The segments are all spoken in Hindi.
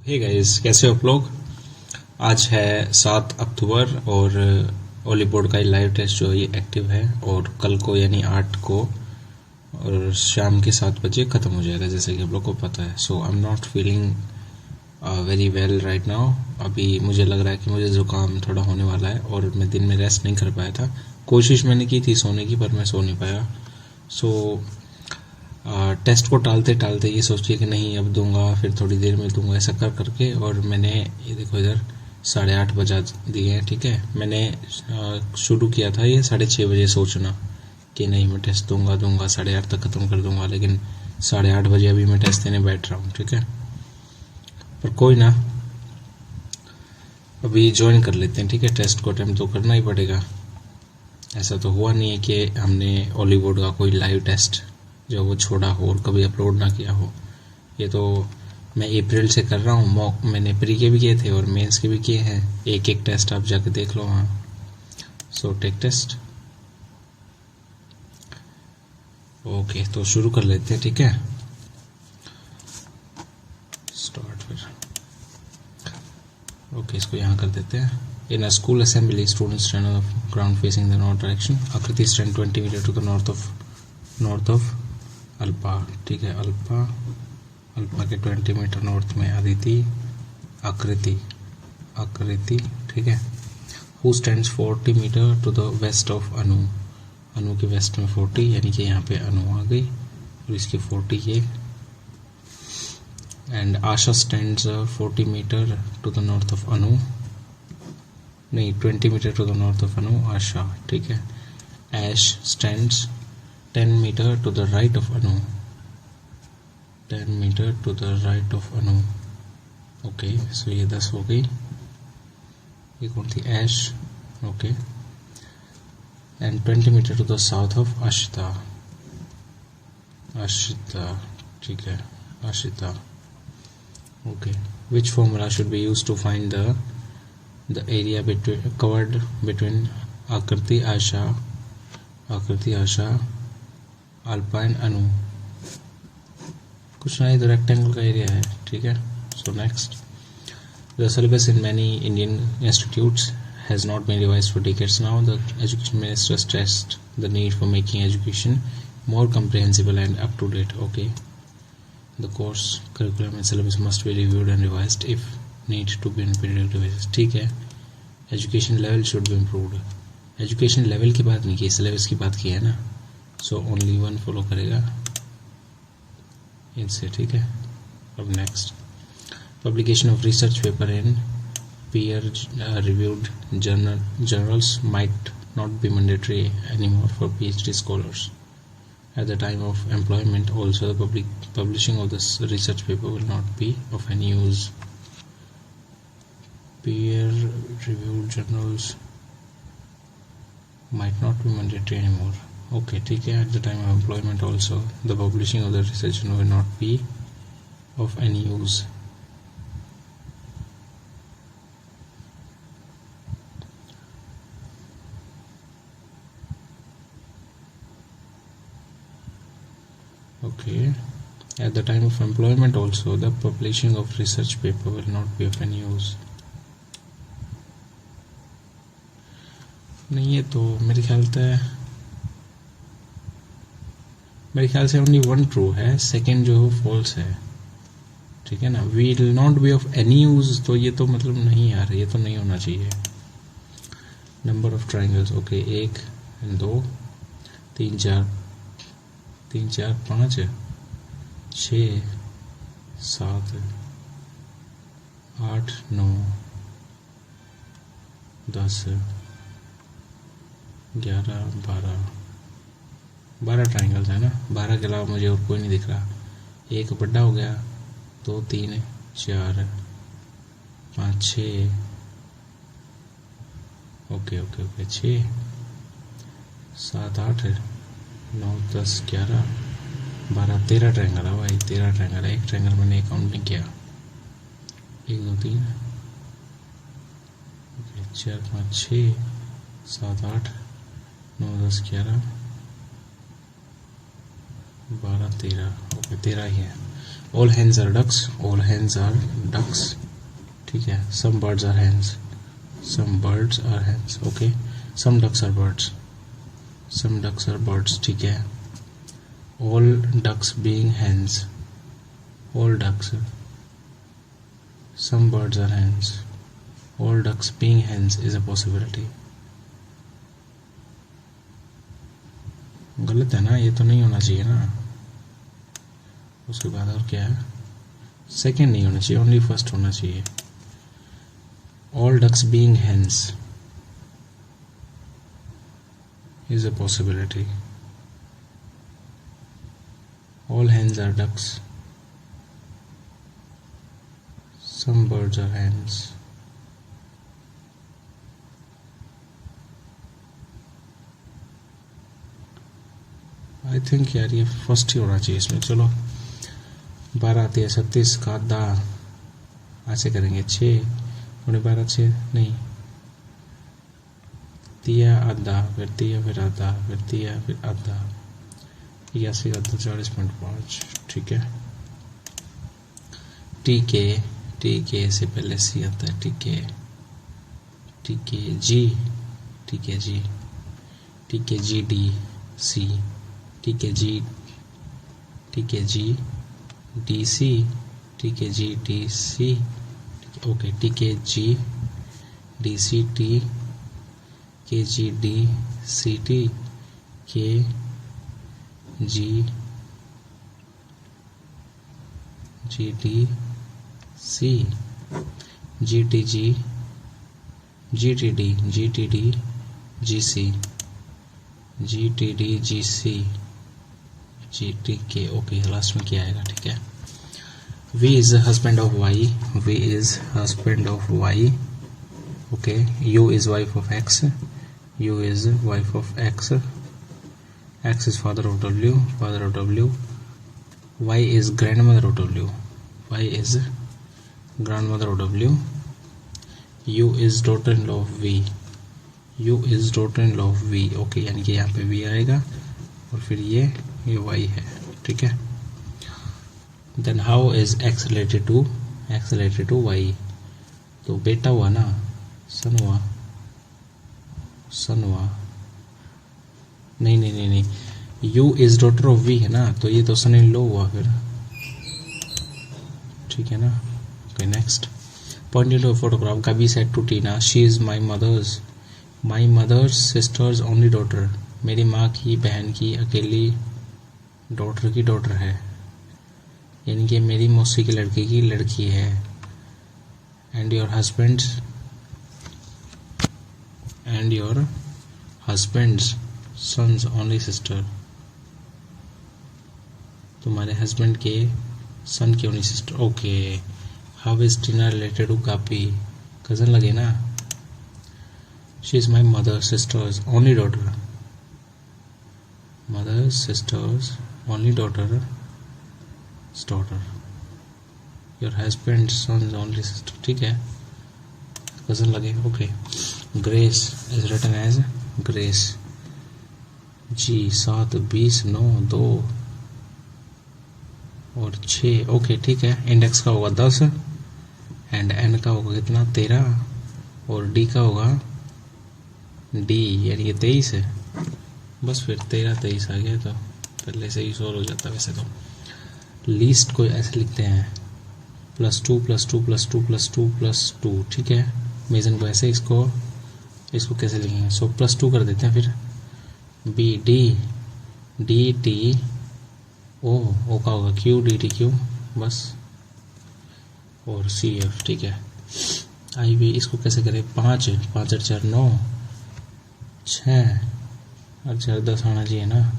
हे गाइस, कैसे हो आप लोग। आज है 7 अक्टूबर और ओली बोर्ड का लाइव टेस्ट जो है ये एक्टिव है और कल को यानी 8 को और शाम के 7 बजे ख़त्म हो जाएगा, जैसे कि आप लोग को पता है। So I am not feeling very well right now. अभी मुझे लग रहा है कि मुझे ज़ुकाम थोड़ा होने वाला है और मैं दिन में रेस्ट नहीं कर पाया था। कोशिश मैंने की थी सोने की, पर मैं सो नहीं पाया। सो टेस्ट को टालते टालते ये सोचिए कि नहीं अब दूंगा, फिर थोड़ी देर में दूंगा, ऐसा कर करके और मैंने ये देखो इधर 8:30 बजा दिए हैं। ठीक है, मैंने शुरू किया था ये 6:30 बजे सोचना कि नहीं मैं टेस्ट दूंगा 8:30 तक ख़त्म कर दूंगा, लेकिन 8:30 बजे अभी मैं टेस्ट देने बैठ रहा हूँ। ठीक है, पर कोई ना, अभी ज्वाइन कर लेते हैं। ठीक है, टेस्ट को अटेम्प्ट तो करना ही पड़ेगा। ऐसा तो हुआ नहीं है कि हमने हॉलीवुड का कोई लाइव टेस्ट जो वो छोड़ा हो और कभी अपलोड ना किया हो। ये तो मैं अप्रैल से कर रहा हूँ। मॉक मैंने प्री के भी किए थे और मेंस के भी किए हैं। एक एक टेस्ट आप जाके देख लो वहाँ। So take test. ओके, तो शुरू कर लेते हैं। ठीक है, स्टार्ट फिर। ओके, इसको यहाँ कर देते हैं। In a school assembly students stand on the ground facing the north direction. Akriti stand 20 metre to the north of Alpa. ठीक है, अल्पा के 20 मीटर नॉर्थ में अदिति, आकृति। ठीक है, who stands 40 metre to the west of Anu के वेस्ट में 40, यानी कि यहाँ पे अनु आ गई और इसके 40 ये। And Asha stands 40 metre to the north of Anu, नहीं 20 metre to the north of Anu, Asha. ठीक है, Aish stands 10 metre to the right of Anu, 10 metre to the right of Anu. Okay, so ये 10 हो गई। ये कौन थी? Aish. Okay, and 20 metre to the south of Ashita. ठीक है, Ashita. Okay, which formula should be use to find the area covered between आकृति आशा, अल्पा एंड अनु। कुछ नहीं, तो रेक्टेंगल का एरिया है। ठीक है, so next. The syllabus in many Indian institutes has not been revised for decades now. The Education Minister stressed the need for making education more comprehensible and up to date. Okay, the course curriculum and syllabus must be reviewed and revised if need to be on periodic basis. ठीक है, education level should be improved. Education level की बात नहीं की, syllabus की बात की है ना। So only one follow करेगा इनसे। ठीक है, अब next. Publication of research paper in peer-reviewed journals might not be mandatory anymore for PhD scholars. At the time of employment, also the publishing of this research paper will not be of any use. Peer-reviewed journals might not be mandatory anymore. Okay, ठीक है. At the time of employment, also the publishing of the research will not be of any use. Okay, at the time of employment also the publishing of research paper will not be of any use. नहीं, ये तो मेरे ख्याल से ओनली वन ट्रू है, सेकंड जो है फॉल्स है। ठीक है ना, will not be of any use, तो ये तो मतलब नहीं यार, ये तो नहीं होना चाहिए। Number of triangles. Okay, 1 2 3 4 5 6 7 8 9 10 11 12 triangles है ना। 12 के अलावा मुझे और कोई नहीं दिख रहा। एक बड़ा हो गया, 2 3 4 5 6। ओके 6 7 8 9 10 11 12 13 ट्रायंगल है भाई, 13 ट्रायंगल है। एक ट्रायंगल मैंने काउंट नहीं किया। 1 2 3 4 5 6 7 8 9 10 11 12 13। ओके, 13 ही है। All hens are ducks, all hens are ducks, ठीक है। Some birds are hens, some birds are hens, okay. Some ducks are birds, some ducks are birds, ठीक है। All ducks being hens, all ducks, some birds are hens, all ducks being hens is a possibility। गलत है ना, ये तो नहीं होना चाहिए ना। उसके बाद और क्या है, सेकेंड नहीं होना चाहिए, ओनली फर्स्ट होना चाहिए। all ducks being hens is a possibility, all hens are ducks, some birds are hens। I think यार ये फर्स्ट ही होना चाहिए इसमें। चलो 12 13 36 का आधा ऐसे करेंगे, 6 पौने 12 6 नहीं, तिया आधा, फिर तिया फिर आधा, फिर तिया फिर आधा, 81 आधा 40.5, ठीक है। टीके से पहले सी आता है, टीके जी, टीके जी, टीके जी डी सी, टीके जी डी सी, टीके जी डी सी, ओके। टीके जी D C T, K G D C T, K G D C, G T D G C, G T D G C, G T K, okay. Last में क्या आएगा, ठीक है। V is husband of Y, V is husband of Y, okay. U is wife of X, U is wife of X, X is father of W, father of W. Y is grand mother of W, Y is grand mother of W. U is daughter in law of V, U is daughter in law of V, okay. यानी कि यहाँ पे वी आएगा और फिर ये वाई है, ठीक है। Then how is X related to Y, तो बेटा हुआ ना, सन हुआ, नहीं, U is daughter of V है ना, तो ये तो सन इन लॉ हुआ फिर, ठीक है ना। Okay next. Pointed to photograph, Gabi said to Tina, she is my mother's sister's only daughter, मेरी माँ की बहन की अकेली डॉटर की डॉटर है, यानी कि मेरी मौसी के लड़के की लड़की है। And your husband's son's only sister, तुम्हारे हस्बैंड के सन की only sister, okay. How is Tina related to Gabi, cousin लगे ना। She is my mother sisters only daughter, mother sisters only daughter, your husband sons only sister, ठीक है, कजन लगे, okay. Grace is written as Grace, G 7 20 9 2 और 6, ओके ठीक है। इंडेक्स का होगा 10 एंड एन का होगा कितना 13 और डी का होगा डी यानी कि 23 है। बस फिर 13 23 आ गया तो पहले से ही सोल्व हो जाता। वैसे तो लीस्ट को ऐसे लिखते हैं +2 +2 +2 +2 +2, ठीक है। मेजन को ऐसे इसको कैसे लिखेंगे, सो +2 कर देते हैं। फिर बी डी टी ओ का होगा क्यू डी टी क्यू बस, और सी एफ, ठीक है। आई वी इसको कैसे करें, 5 5 8 4 9 6 8 4 10 आना चाहिए ना,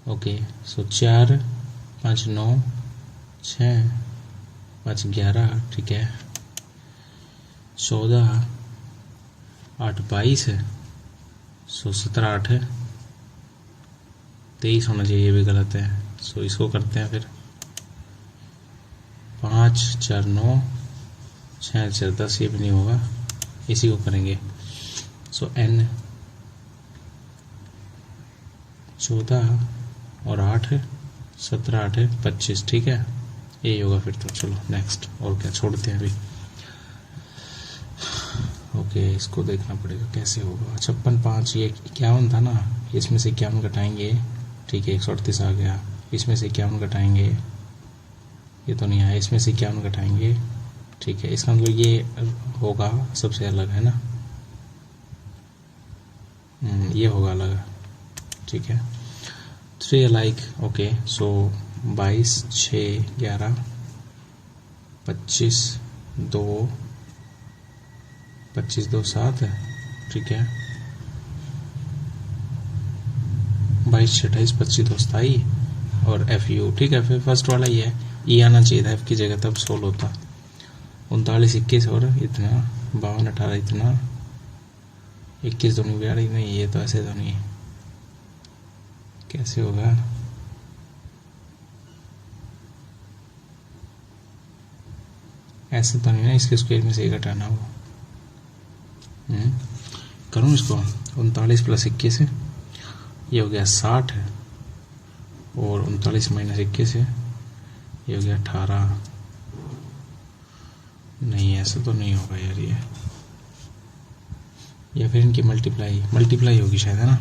ओके। सो 4 5 9 6 5 11, ठीक है। 14 8 22 है, सो 17 8 है 23 होना चाहिए, ये भी गलत है। सो इसको करते हैं फिर 5 4 9 6 4 10, ये भी नहीं होगा, इसी को करेंगे। सो n 14 और 8 है 17 8 है 25, ठीक है। यही होगा फिर तो। चलो नेक्स्ट, और क्या छोड़ते हैं अभी। ओके, इसको देखना पड़ेगा कैसे होगा। 56 ये 51 था ना, इसमें से 51 घटाएंगे, ठीक है 138 आ गया। इसमें से 51 घटाएंगे, ये तो नहीं आया, इसमें से 51 घटाएंगे, ठीक है। इसका मतलब ये होगा सबसे अलग, है ना, ये होगा अलग, ठीक है। 3 अलाइक, ओके। सो 22 6 11 25 2 7, ठीक है। 22 6 28 25 2 27 और एफ यू, ठीक है। फिर फर्स्ट वाला ही है, ई आना चाहिए था एफ की जगह, तब सोल्व होता। 39 21 और इतना 52 18 इतना 21 तो नहीं बिगाड़, नहीं ये तो ऐसे तो नहीं, कैसे होगा। ऐसे तो नहीं ना, इसके स्क्वायर में से एक घटाना हो। करूँ इसको, 39 + 21 है, ये हो गया 60 है, और 39 - 21 है, ये हो गया 18। नहीं ऐसा तो नहीं होगा यार ये, या फिर इनकी मल्टीप्लाई होगी शायद, है ना।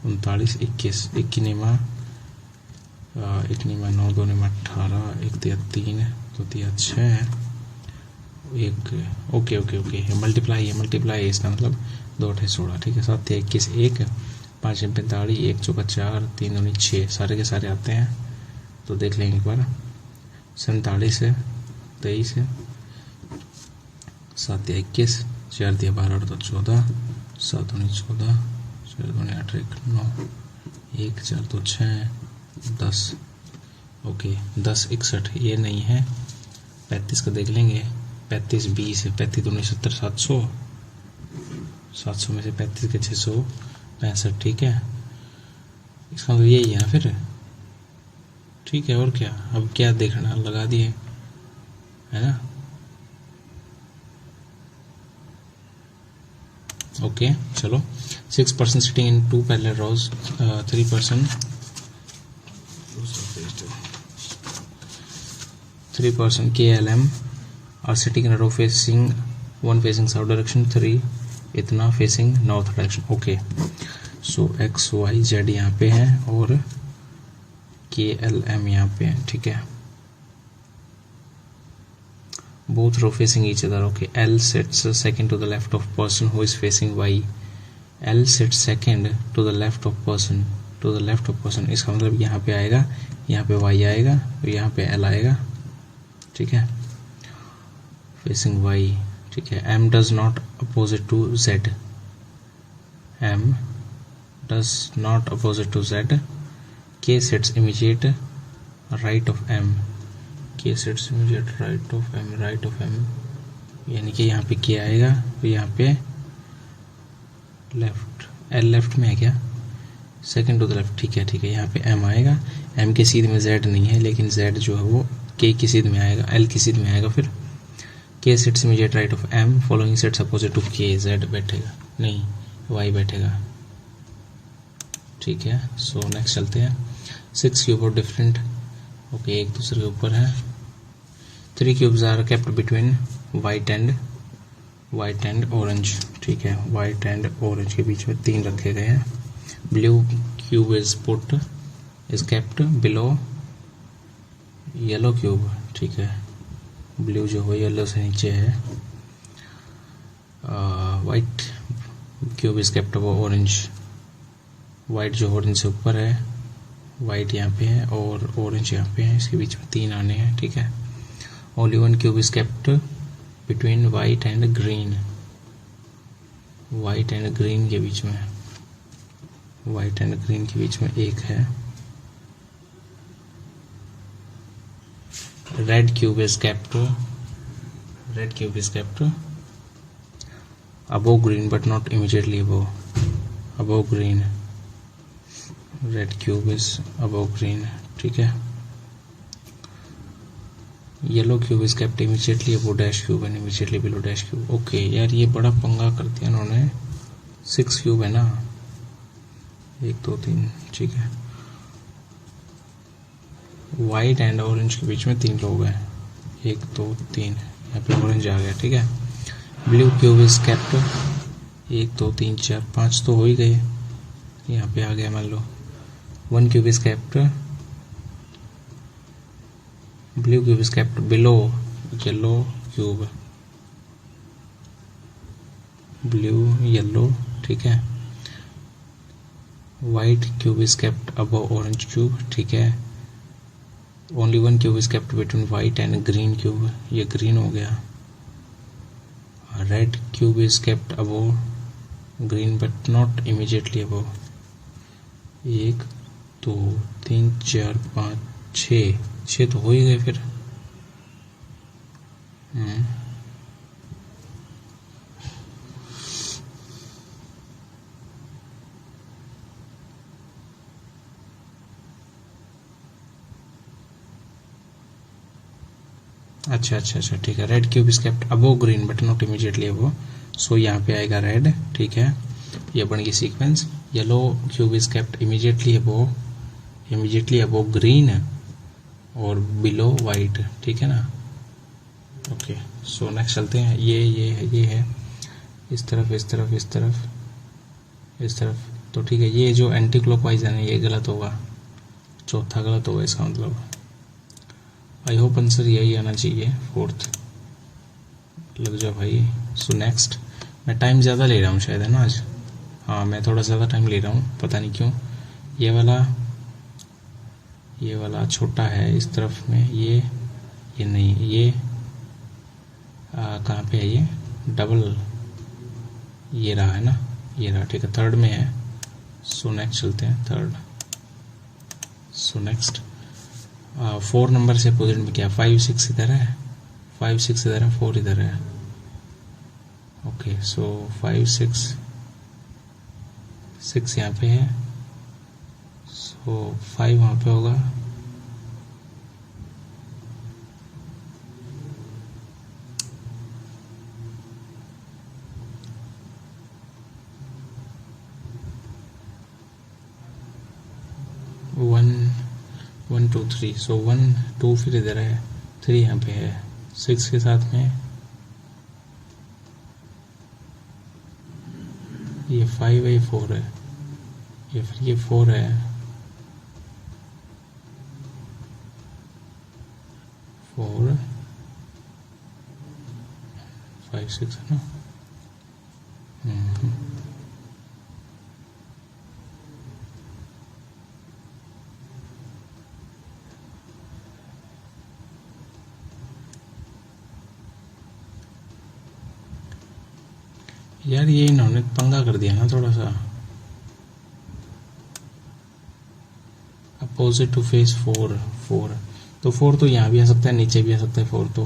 39 21 1 निमा 9 2 निमा 18 1 3 3 2 3 6 एक, ओके ओके ओके, मल्टीप्लाई है इसका मतलब 2 8 16, ठीक है। 7 21 1 5 45 1 4 4 3 2 6, सारे के सारे आते हैं तो देख लेंगे एक बार। 47 है 23 है, 7 21 4 12 8 14 7 2 14 4 2 8 1 9 1 4 2 6 10, ओके 10 61 ये नहीं है। 35 का देख लेंगे, 35 20 है, 35 2 70 700 में से 35 के 665, ठीक है। इसका मतलब यही है फिर, ठीक है। और क्या, अब क्या देखना, लगा दिए, है ना। ओके चलो। 6% sitting in 2 parallel rows, 3% KLM are sitting in a row facing, one facing south direction, 3 इतना facing north direction, ओके। सो x y z यहाँ पे है और KLM यहाँ पे है, ठीक है। both row facing each other, okay. L sits second to the left of person who is facing y. L sits second to the left of person, इसका मतलब यहाँ पे आएगा, यहाँ पे y आएगा और यहाँ पे L आएगा, ठीक है। facing y, ठीक है। M does not opposite to Z, M does not opposite to Z. K sits immediate right of M, K sits immediate right of M, यानी कि यहाँ पे K आएगा तो यहाँ पे लेफ्ट, L लेफ्ट में है क्या, सेकंड टू द लेफ्ट, ठीक है। यहाँ पे M आएगा, M के सीध में Z नहीं है, लेकिन Z जो है वो K की सीध में आएगा, L की सीध में आएगा। फिर K sits immediate right of M, following sets opposite to K, Z बैठेगा नहीं, Y बैठेगा, ठीक है। सो नेक्स्ट चलते हैं। 6 क्यूब और डिफरेंट, ओके, एक दूसरे के ऊपर है। 3 cubes are kept between white and orange, ठीक है। वाइट एंड ऑरेंज के बीच में 3 रखे गए हैं। Blue cube is kept below yellow cube, ठीक है। ब्लू जो है येलो से नीचे है। White cube is kept above orange, white जो ऑरेंज से ऊपर है, वाइट यहाँ पे है और ऑरेंज यहाँ पे है, इसके बीच में 3 आने हैं, ठीक है। Only 1 cube is kept between white and green, white and green के बीच में, वाइट एंड ग्रीन के बीच में 1 है। Red cube is kept above green but not immediately above green, red cube is above green, ठीक है। Yellow cube is kept immediately above dash cube and immediately below dash cube, okay. यार ये बड़ा पंगा कर दिया उन्होंने। 6 क्यूब है ना, 1 2 3, ठीक है। वाइट एंड ऑरेंज के बीच में 3 लोग हैं, 1 2 3, यहाँ पे ऑरेंज आ गया, ठीक है। ब्लू क्यूब इज केप्ट, 1 2 3 4 5 तो हो ही गए, यहाँ पे आ गया मान लो। 1 cube is kept, blue cube is kept below yellow cube, blue yellow, ठीक है। White cube is kept above orange cube, ठीक है। Only 1 cube is kept between white and green cube, ये ग्रीन हो गया। Red cube is kept above green but not immediately above, 1 2 3 4 5 6 तो हो ही गए फिर। अच्छा अच्छा अच्छा, ठीक है। Red cube is kept above green but not immediately above, so यहाँ पे आएगा रेड, ठीक है। ये बन गई sequence. Yellow cube is kept immediately above green और बिलो वाइट, ठीक है ना। ओके, सो नेक्स्ट चलते हैं। ये है इस तरफ इस तरफ इस तरफ इस तरफ, तो ठीक है। ये जो एंटी क्लॉकवाइज है ना, ये गलत होगा, चौथा गलत होगा इसका मतलब। आई होप आंसर यही आना चाहिए, 4th। लग जाओ भाई। सो नेक्स्ट, मैं टाइम ज़्यादा ले रहा हूँ शायद, है ना आज। हाँ, मैं थोड़ा ज़्यादा टाइम ले रहा हूँ, पता नहीं क्यों। ये वाला छोटा है इस तरफ में, ये नहीं, ये कहाँ पे है, ये डबल, ये रहा है ना, ये रहा, ठीक है। 3rd में है। सो नेक्स्ट चलते हैं 3rd। सो नेक्स्ट 4 नंबर से अपोजिट में क्या, 5 6 इधर है, 5 6 इधर है, 4 इधर है। ओके, सो 5 6 यहाँ पे है, सो 5 वहाँ पे होगा। वन 2 3, सो 1 2 फिर इधर है, 3 यहाँ पे है, 6 के साथ में ये 5 है, 4 है, ये फिर ये 4 है, 4 5 6 है ना। यार ये इन्होंने पंगा कर दिया ना थोड़ा सा। अपोजिट टू फेस 4 तो 4 तो यहाँ भी आ सकता है, नीचे भी आ सकता है 4 तो।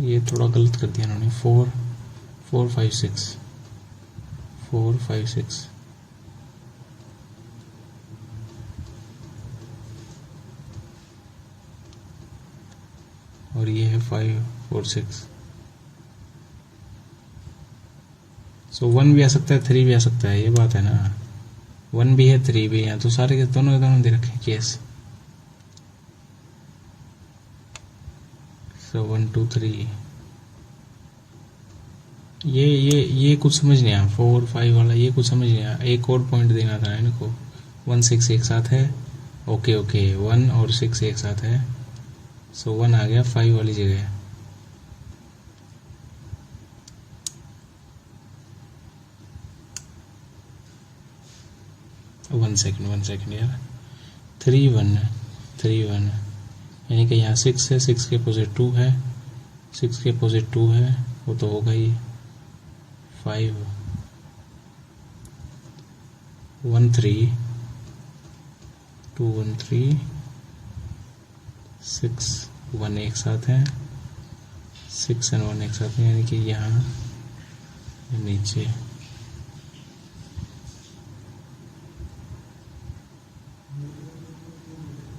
ये थोड़ा गलत कर दिया इन्होंने। 4 5 6 4 5 6, और ये है 5 4 6। सो 1 भी आ सकता है, 3 भी आ सकता है, ये बात है ना। 1 भी है, 3 भी है, तो सारे के दोनों दे रखे केस। सो 1 2 3, ये कुछ समझ नहीं आया। 4 5 वाला ये कुछ समझ नहीं आया। एक और पॉइंट देना था इनको। 1 6 एक साथ है, ओके 1 और 6 एक साथ है, सो 1 आ गया 5 वाली जगह। वन सेकेंड यार। 3 1 यानी कि यहाँ 6 है, 6 के अपोजिट 2 है, 6 के अपोजिट 2 है, वो तो होगा ही 5 1 3 2 1 3 6 1 एक साथ है, 6 और 1 एक साथ है, यानी कि यहाँ नीचे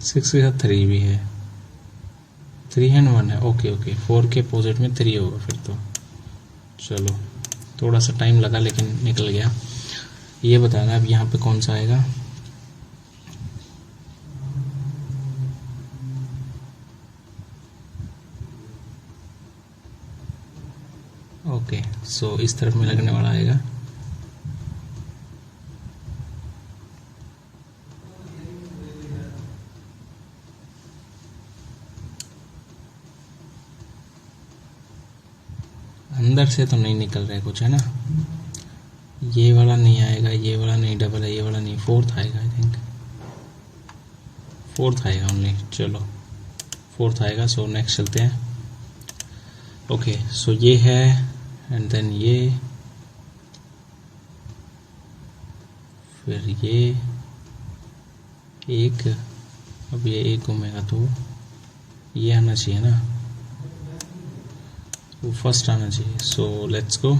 6 के साथ 3 भी है, 3 एंड 1 है, ओके 4 के अपोजिट में 3 होगा फिर तो, चलो थोड़ा सा टाइम लगा लेकिन निकल गया। ये बताना अब यहाँ पे कौन सा आएगा। ओके, सो इस तरफ में लगने वाला आएगा। अंदर से तो नहीं निकल रहा है कुछ, है ना। ये वाला नहीं आएगा, ये वाला नहीं, डबल है, ये वाला नहीं, फोर्थ आएगा। आई थिंक फोर्थ आएगा ओनली। चलो फोर्थ आएगा। सो नेक्स्ट चलते हैं। ओके, सो ये है एंड देन ये, फिर ये एक, अब ये एक घूमेगा तो ये आना चाहिए ना, वो फर्स्ट आना चाहिए। So let's go.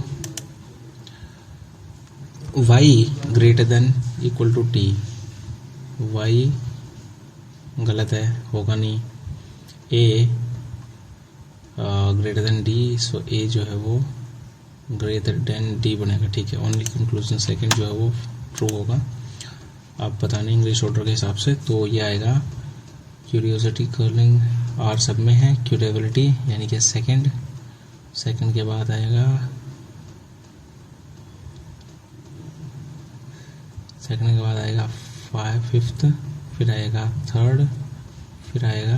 y greater than equal to T, y गलत है, होगा नहीं। a greater than d, so a जो है वो ग्रेटर देन d बनेगा। ठीक है, ओनली कंक्लूजन सेकंड जो है वो ट्रू होगा। आप पता नहीं इंग्लिश ऑर्डर के हिसाब से, तो ये आएगा क्यूरियोसिटी, कर्लिंग, आर सब में है। क्यूरेबिलिटी यानी कि सेकंड के बाद आएगा, सेकंड के बाद आएगा फिफ्थ, फिर आएगा थर्ड, फिर आएगा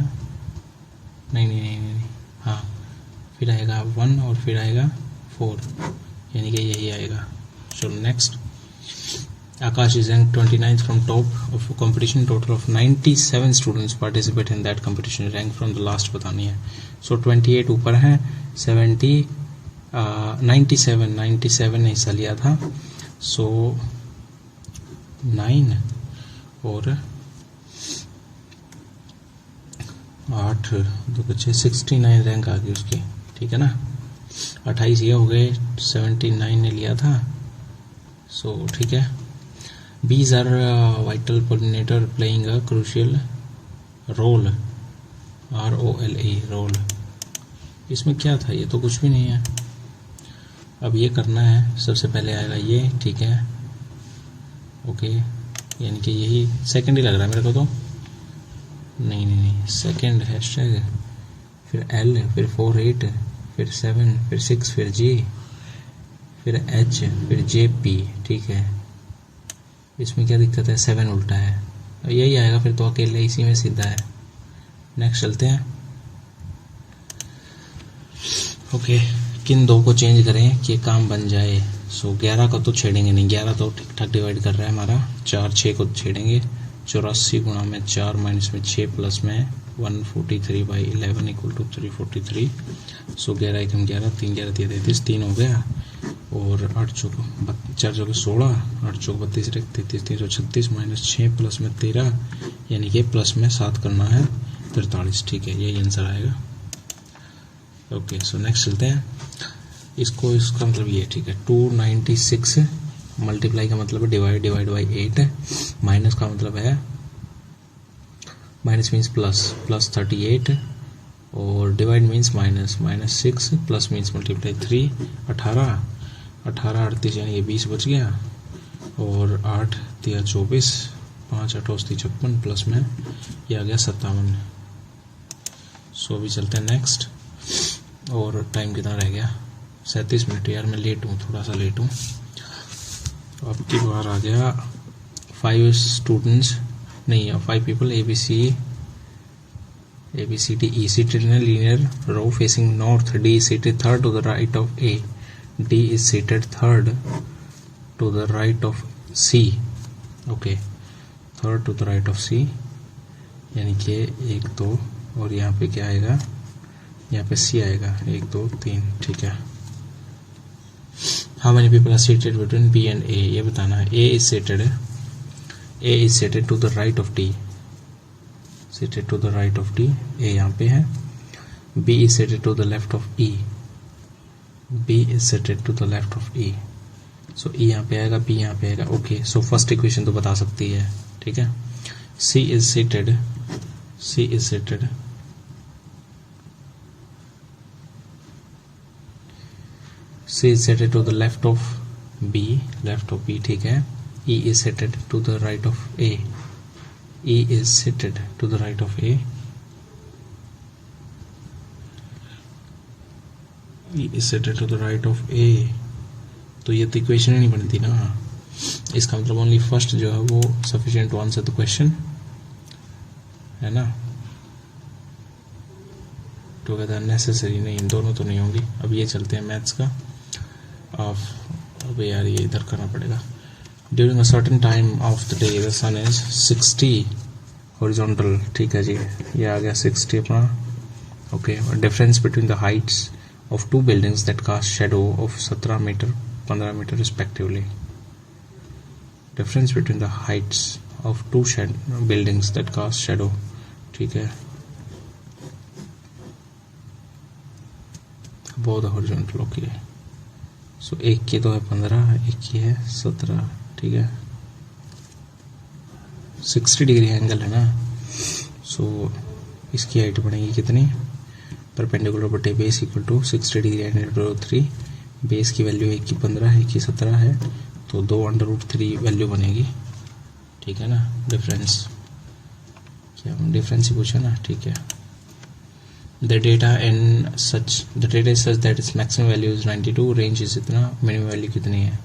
नहीं, हाँ, फिर आएगा 1 और फिर आएगा 4, यानी कि यही आएगा। चलो next. Akash is ranked 29th from top of competition. Total of 97 students participate in that competition. Rank from the last बतानी है। So 28 ऊपर है, 97 ने हिस्सा लिया था। So 9 और 8 दो बच्चे, 69 रैंक आ गई उसकी। ठीक है ना, 28 ये हो गए, 79 ने लिया था। सो ठीक है। Bees are vital pollinator playing a crucial role, ROLE, role. इसमें क्या था, ये तो कुछ भी नहीं है। अब ये करना है, सबसे पहले आएगा ये, ठीक है, ओके, यानी कि यही सेकंड ही लग रहा है मेरे को तो। नहीं, सेकंड हैशटैग, फिर L, फिर 4 8, फिर 7, फिर 6, फिर G, फिर H, फिर JP। ठीक है, इसमें क्या दिक्कत है, 7 उल्टा है, यही आएगा फिर तो, अकेले इसी में सीधा है। नेक्स्ट चलते हैं। ओके, किन दो को चेंज करें कि काम बन जाए। सो 11 का तो छेड़ेंगे नहीं, 11 तो ठीक ठाक डिवाइड कर रहा है हमारा। 4 6 को छेड़ेंगे, 84 गुणा में 4 माइनस में 6 प्लस में 143/11 इक्वल टू 343। सो 11 1 11, 3 11 33, 3 हो गया, और 8 चौक 4 चौक 16, 8 चौक 32 33, 336 माइनस 6 प्लस में 13, यानी कि प्लस में 7 करना है, 43। ठीक है, यही आंसर आएगा। ओके, सो नेक्स्ट चलते हैं। इसका मतलब ये, ठीक है, 296 मल्टीप्लाई का मतलब है डिवाइड बाई 8, माइनस का मतलब है, माइनस मीन्स प्लस 38, और divide means minus 6, plus means multiply 3, 18 38 यानी ये 20 बच गया, और 8 3 24, 5 8 56, प्लस में ये आ गया 57। सो अभी चलते हैं नेक्स्ट। और टाइम कितना रह गया, 37 मिनट। यार मैं लेट हूँ, थोड़ा सा लेट हूँ। अब की बार आ गया 5 स्टूडेंट्स, नहीं 5 people A B C D E seated in a linear row facing north. D is seated third to the right of A. D is seated third to the right of C. Okay, third to the right of C, यानी कि 1 2, और यहाँ पे क्या आएगा, यहाँ पे C आएगा, 1 2 3। ठीक है। How many people are seated between B and A, ये बताना है। A is seated to the right of D, seated to the right of D, A यहाँ पे है। B is seated to the left of E, B is seated to the left of E, so E यहाँ पे आएगा, B यहाँ पे आएगा। ओके, सो फर्स्ट इक्वेशन तो बता सकती है। ठीक है, C is seated C is seated to the left of B, ठीक है. E is seated to the right of A. E is seated to the right of A. E is seated to the right of A. तो ये तो इक्वेशन ही नहीं बनती ना. इसका मतलब ओनली फर्स्ट जो है वो sufficient to answer the question है ना. टुगेदर नेसेसरी नहीं, इन दोनों तो नहीं होंगी. अब ये चलते हैं मैथ्स का. अब यार ये इधर करना पड़ेगा. During a certain time of the day the sun is 60 horizontal. ठीक है जी, ये आ गया 60 अपना. Okay. Difference between the heights of two buildings that cast shadow of 17 meter 15 meter respectively. Difference between the heights of two buildings that cast shadow. ठीक है. बहुत हॉरिजॉन्टल. ओके. सो एक की तो है 15, एक की है 17. ठीक है. 60 डिग्री एंगल है ना. सो इसकी हाइट बनेगी कितनी? परपेंडिकुलर बटे base equal to 60 degree angle 3. Base की वैल्यू एक की 15 है, एक की 17 है, तो 2√3 वैल्यू बनेगी. ठीक है ना. डिफरेंस क्या डिफरेंस ही पूछा ना. ठीक है. The data is such that its maximum value is 92. Range इस इतना, मिनिमम वैल्यू कितनी है?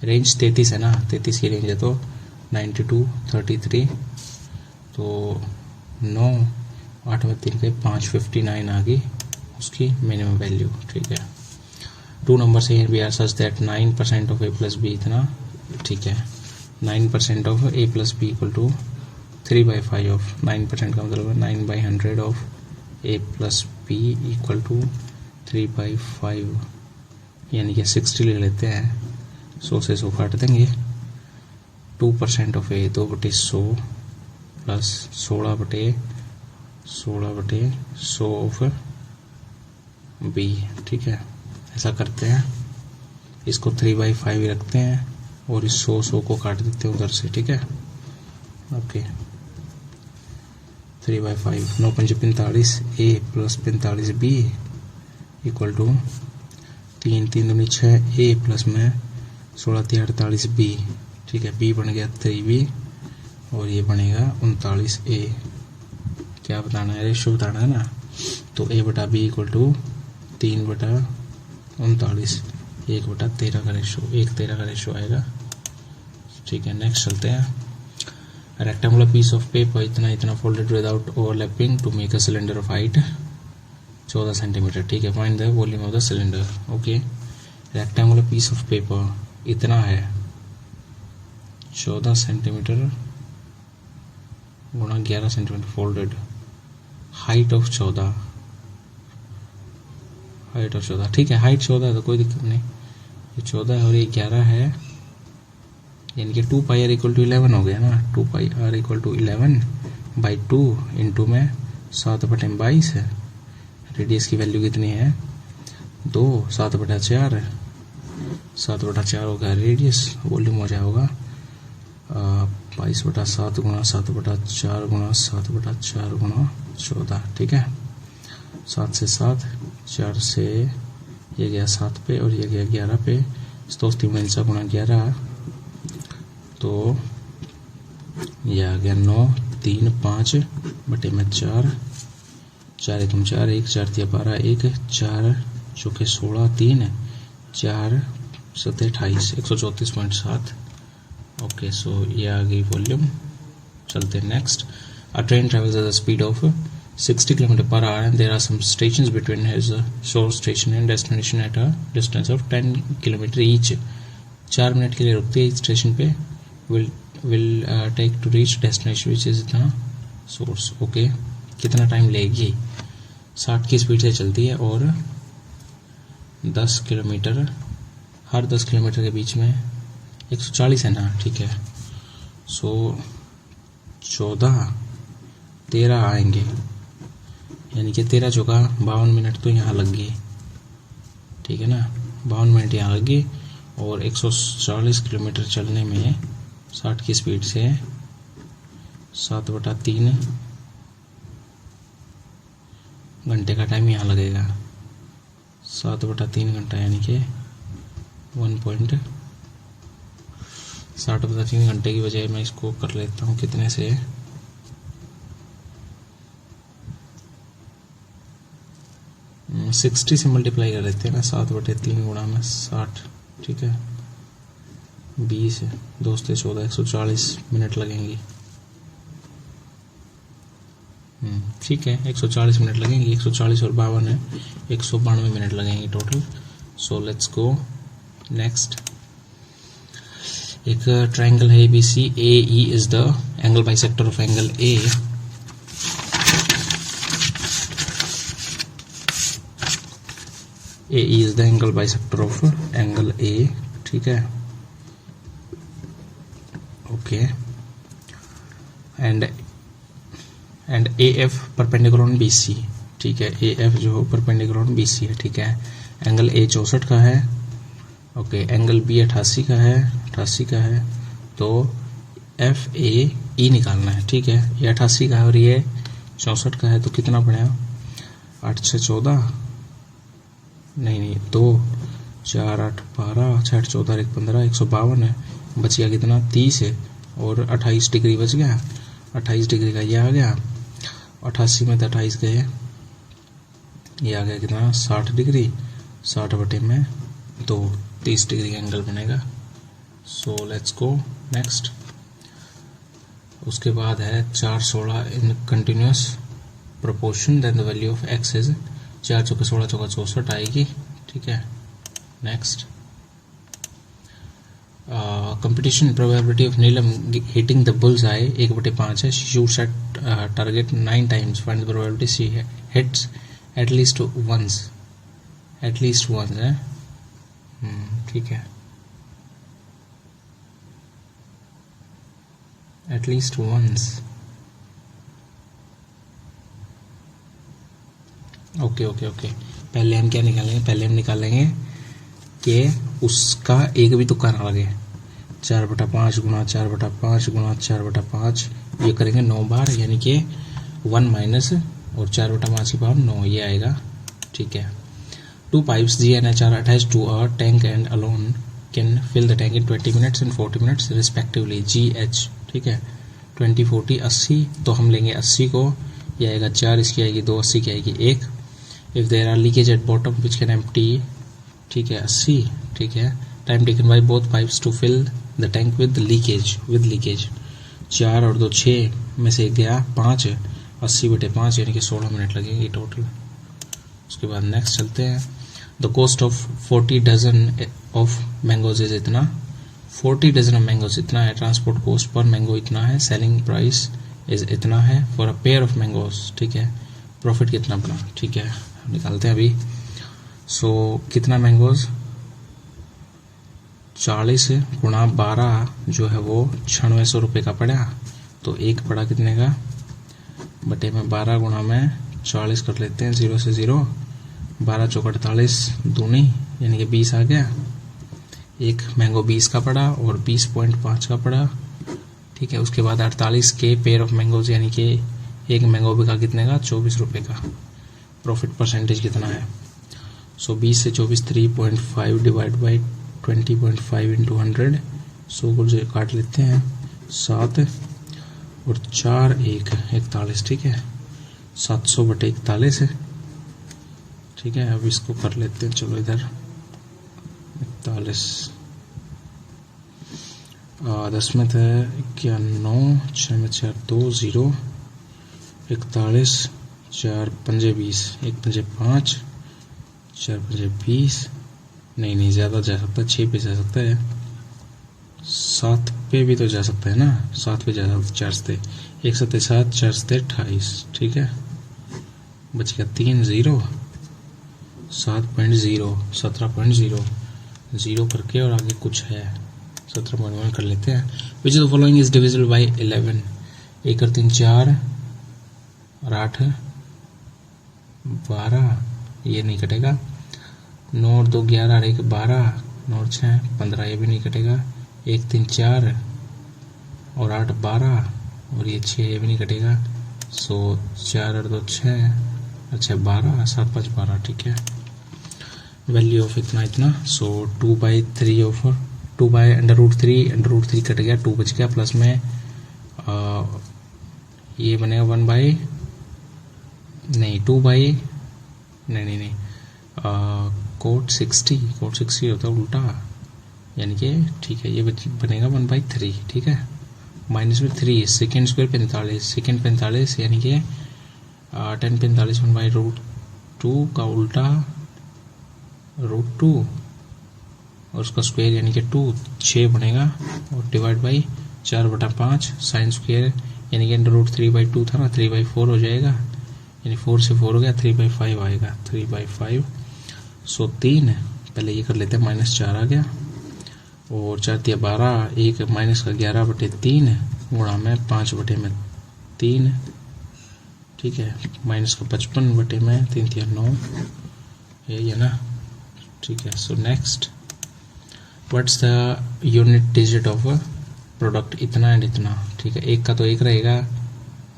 रेंज 33 है ना. 33 की रेंज है तो 92 33 तो 9 8 में 3 के 5 59 आ गई उसकी मिनिमम वैल्यू. ठीक है. 2 नंबर से B are such that 9% of A plus B इतना. ठीक है. 9% of A plus B equal to 3/5 of 9% का मतलब है 9/100 of A plus B equal to 3/5, यानी कि 60 ले लेते हैं. 100 से 100 काट देंगे. 2% of A 2/100 plus 16/100 of B. ठीक है. ऐसा करते हैं. इसको 3/5 रखते हैं और इस 100 को काट देते हैं उधर से. ठीक है. Okay. 3/5 9 5 45 A plus 45 B equal to 3 3 दूनी 6 A प्लस में 16 3 48 B. ठीक है. B बन गया 3B और ये बनेगा 39 A. क्या बताना है? रेशो बताना है ना. तो A बटा B इक्वल टू 3/39 1/13 का रेशो 1/13 का रेशो आएगा. ठीक है. नेक्स्ट चलते हैं. रेक्टेंगुलर पीस ऑफ पेपर इतना folded without overlapping to make a cylinder of height 14 centimeter. ठीक है. Find the volume of the cylinder. Okay. Rectangular piece of paper इतना है 14 सेंटीमीटर गुणा 11 सेंटीमीटर फोल्डेड. Height of 14. ठीक है. हाइट 14 है तो कोई दिक्कत नहीं. ये 14 है और ये 11 है, यानी कि 2πr इक्वल टू 11 हो गया ना. 2πr इक्वल टू 11/2 इंटू में 7/22 है. रेडियस की वैल्यू कितनी है? 2 7/4 7/4 हो गया रेडियस. वॉल्यूम हो जाएगा 22/7 गुणा 7/4 गुणा 7/4 गुणा 14. ठीक है. 7 से 7 4 से ये गया 7 पे और ये गया 11 पे. तो 3 गुणा 11 तो ये आ गया 9 3 5 बटे में 4 4 1 4 1 4 3 12 1 4 चौके 16 3 4 7 28 134.7. ओके. सो ये आ गई वॉल्यूम. चलते हैं next. A train travels at the speed of 60 km/h and there are some stations between his source station and destination at a distance of 10 km each. 4 minute के लिए रुकती है इस स्टेशन पे. will take to reach destination which is the source. Okay. कितना टाइम लेगी? 60 की स्पीड से चलती है और 10 किलोमीटर हर 10 किलोमीटर के बीच में 140 है ना. ठीक है. सो 14 13 आएंगे, यानी कि 13 चौका 52 मिनट तो यहाँ लग गई. ठीक है ना. 52 मिनट यहाँ लग गई और 140 किलोमीटर चलने में 60 की स्पीड से 7/3 घंटे का टाइम यहाँ लगेगा. 7/3 घंटा यानी कि 1.60 बटा 3 घंटे की बजाय मैं इसको कर लेता हूँ कितने से, 60 से मल्टीप्लाई कर देते हैं ना, 7/3 गुणा में 60, ठीक है, 20 है, 2 से 14, 140 मिनट लगेंगी। ठीक है, 140 मिनट लगेंगी, 140 और 52 है, 192 मिनट लगेंगे total. So let's go next. एक ट्रायंगल है ABC, AE is the angle bisector of angle A। AE is the angle bisector of angle A, ठीक है, okay, and AF perpendicular on BC, ठीक है, AF जो परपेंडिकुलर ऑन BC है, ठीक है। एंगल A 64 का है, ओके, एंगल B 88 का है, तो FAE निकालना है, ठीक है। ये 88 का है और ये 64 का है, तो कितना पड़ेगा, 8 6 14, नहीं 2 4 8 12, 6 8 14 1 15, 152 है, बच गया कितना, 30 है, और 28 डिग्री बच गया, 28 डिग्री का ये आ गया, 88 में 28 गए, ये आ गया कितना, 60 डिग्री, 60 बटे में 2, 30 डिग्री का एंगल बनेगा। So let's go next. उसके बाद है 4 16 in continuous proportion, then the value of x is 4 चौके 16 चौका 64 आएगी, ठीक है। Next, competition probability of Neelam hitting the bull's eye 1/5 है, shoots at target 9 times, find the probability she hits at least once है, ठीक है, एट लीस्ट वंस, ओके। पहले हम क्या निकालेंगे, पहले हम निकालेंगे कि उसका एक भी तुक्का ना लगे, 4/5 गुणा 4/5 गुणा 4/5, ये करेंगे 9 बार, यानी कि 1 माइनस और 4/5 की पावर 9, ये आएगा, ठीक है। 2 pipes GNH are attached to a tank and alone can fill the tank in 20 minutes and 40 minutes respectively, GH, ठीक है। 20 40 80, तो हम लेंगे 80 को, ये आएगा 4, इसकी आएगी 2, 80 की आएगी 1। If there are leakage at bottom which can empty, ठीक है, 80, ठीक है। Time taken by both pipes to fill the tank with leakage 4 और 2 6 में से गया 5, 80/5 यानी कि 16 मिनट लगेंगे टोटल। उसके बाद नेक्स्ट चलते हैं। The cost of 40 dozen of mangoes is इतना, 40 डजन ऑफ मैंगोज इतना है, ट्रांसपोर्ट कॉस्ट पर मैंगो इतना है, सेलिंग प्राइस इज इतना है for a pair of mangoes, ठीक है। प्रॉफिट कितना बना, ठीक है, निकालते हैं अभी। सो कितना मैंगोज, 40 गुणा 12 जो है वो 9600 रुपये का पड़ा, तो एक पड़ा कितने का, बटे में 12 गुणा में 40 कर लेते हैं, 0 से 0, 12 चौक 48 दूनी, यानी कि 20 आ गया। एक मैंगो 20 का पड़ा और 20.5 का पड़ा, ठीक है। उसके बाद 48 के पेयर ऑफ मैंगोज, यानी कि एक मैंगो बिका कितने का, 24 रुपये का। प्रॉफिट परसेंटेज कितना है, सो 20 से 24 3.5 डिवाइड बाई 20.5 इंटू 100, सो को जो काट लेते हैं 7 और 4 1 41, ठीक है, 700/41 है, ठीक है। अब इसको कर लेते हैं, चलो इधर 41 10 में थे 91, 6 में 4 2 0, 41 4 5 20, 1 5 5, 4 5 20, नहीं ज़्यादा जा सकता है, 6 पे जा सकता है, 7 पे भी तो जा सकता है ना, 7 पे जा सकता है, 4 से 1 7 7 4 से 28, ठीक है। बच गया 3 0, 7.0 17.0 0 करके और आगे कुछ है 17.1 कर लेते हैं। विच of the following is divisible by 11, 1 और 3 4 और 8 12, ये नहीं कटेगा। 9 और 2 11 और 1 12, 9 और 6 15, ये भी नहीं कटेगा। 1 3 4 और 8 12 और ये 6, ये भी नहीं कटेगा। सो 4 और 2 6 और 6 12, 7 5 12, ठीक है। वैल्यू ऑफ इतना इतना, सो 2/3 ऑफ 2/√3 कट गया, 2 बच गया, प्लस में ये बनेगा 2 कोट 60 होता है उल्टा, यानी कि ठीक है, ये बनेगा 1/3, ठीक है। माइनस में 3, सेकेंड स्क्वायर 45, सेकेंड 45 यानी कि 10 45 1/√2 का उल्टा √2 और उसका स्क्वायर यानी कि 2, 6 बनेगा, और डिवाइड बाई 4/5 साइन स्क्वायर यानी कि √3/2 था ना, 3/4 हो जाएगा, यानी 4 से 4 हो गया, 3/5 आएगा, 3/5। सो 3 पहले ये कर लेते हैं, -4 आ गया, और 4 × 12, 1 माइनस का 11/3 गुणा में 5/3, ठीक है, माइनस का 55/3 3 × 9, यही है ना, ठीक है। So next, what's the unit digit of product, इतना एंड इतना, ठीक है, एक का तो एक रहेगा,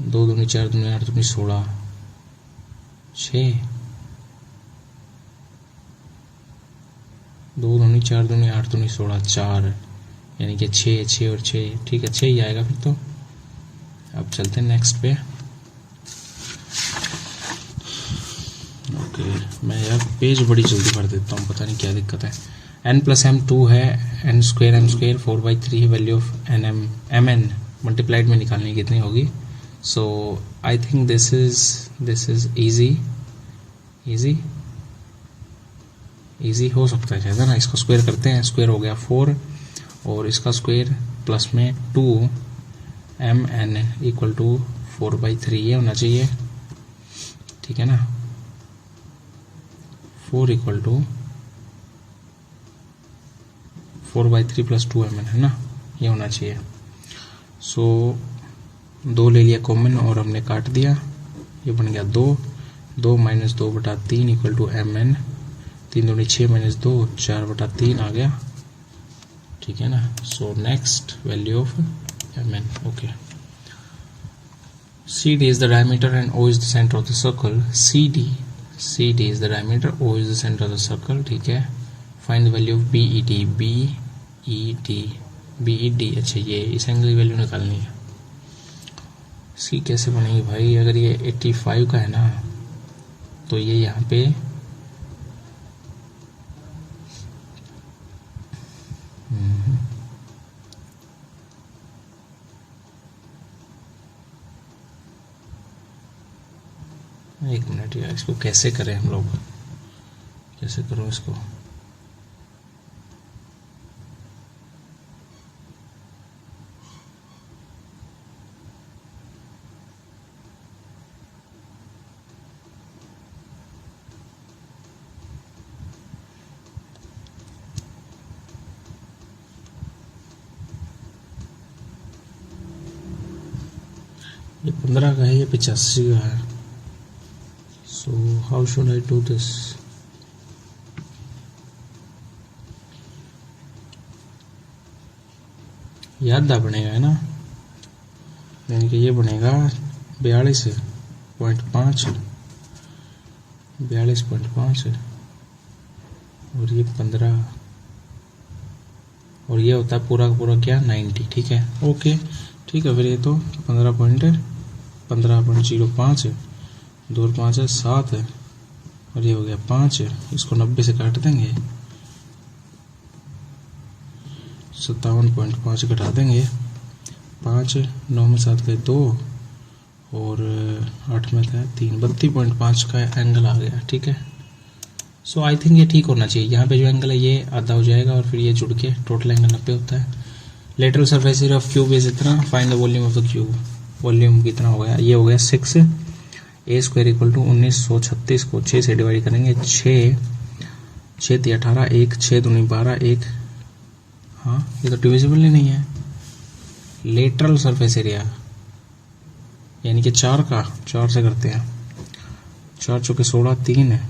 2 दूनी 4 दूनी 8 दूनी 16, 6, 2 दूनी 4 दूनी 8 दूनी 16, 4, यानी कि 6 और 6, ठीक है, 6 ही आएगा फिर तो। अब चलते हैं नेक्स्ट पे। ओके, मैं यार पेज बड़ी जल्दी भर देता हूँ, पता नहीं क्या दिक्कत है। n+m2 है, n² 4/3 है, वैल्यू ऑफ mn मल्टीप्लाइड में निकालनी कितनी होगी। So I think this is easy हो सकता है शायद, है ना। इसका स्क्वायर करते हैं, स्क्वायर हो गया 4, और इसका स्क्वायर प्लस में 2mn = 4/3 ये होना चाहिए, ठीक है ना। 4 = 4/3 + 2mn है ना, ये होना चाहिए। सो 2 ले लिया कॉमन और हमने काट दिया, ये बन गया 2 - 2/3 = mn, 3 दूनी 6 - 2 4/3 आ गया, ठीक है ना। So next, value of mn, okay. CD is the diameter and O is the center of the circle. CD is the diameter, O is the center of the circle, ठीक है। Find the value of BED, अच्छा ये इस एंगल की वैल्यू निकालनी है। इसकी कैसे बनेगी भाई, अगर ये 85 का है ना, तो ये यहाँ पे एक मिनट यार, इसको कैसे करें हम लोग, कैसे करूं इसको। ये 15 का है, ये 85 का है। So how should I do this? याद बनेगा है ना, यानी कि ये बनेगा 42.5 और ये 15, और ये होता है पूरा का पूरा क्या 90, ठीक है, ओके, ठीक है। फिर ये तो 15.05 है, 2 और 5 है 7 है, और ये हो गया 5 है, इसको 90 से काट देंगे, 57.5 घटा देंगे, 5 9 में 7 गए 2 और 8 में था 3, 32.5 का एंगल आ गया, ठीक है। सो आई थिंक ये ठीक होना चाहिए। यहाँ पे जो एंगल है ये आधा हो जाएगा और फिर ये जुड़ के टोटल एंगल 90 होता है। Lateral surface area of cube is इतना, find the volume of the cube. Volume कितना हो गया, ये हो गया 6, A² = 1936 को 6 से डिवाइड करेंगे, 6 × 18, 1 6 दूनी 12, 1, हाँ ये तो डिविजिबल ही नहीं है। लेटरल सरफेस एरिया यानी कि 4 का 4 से करते हैं, 4 चौके 16, 3 है,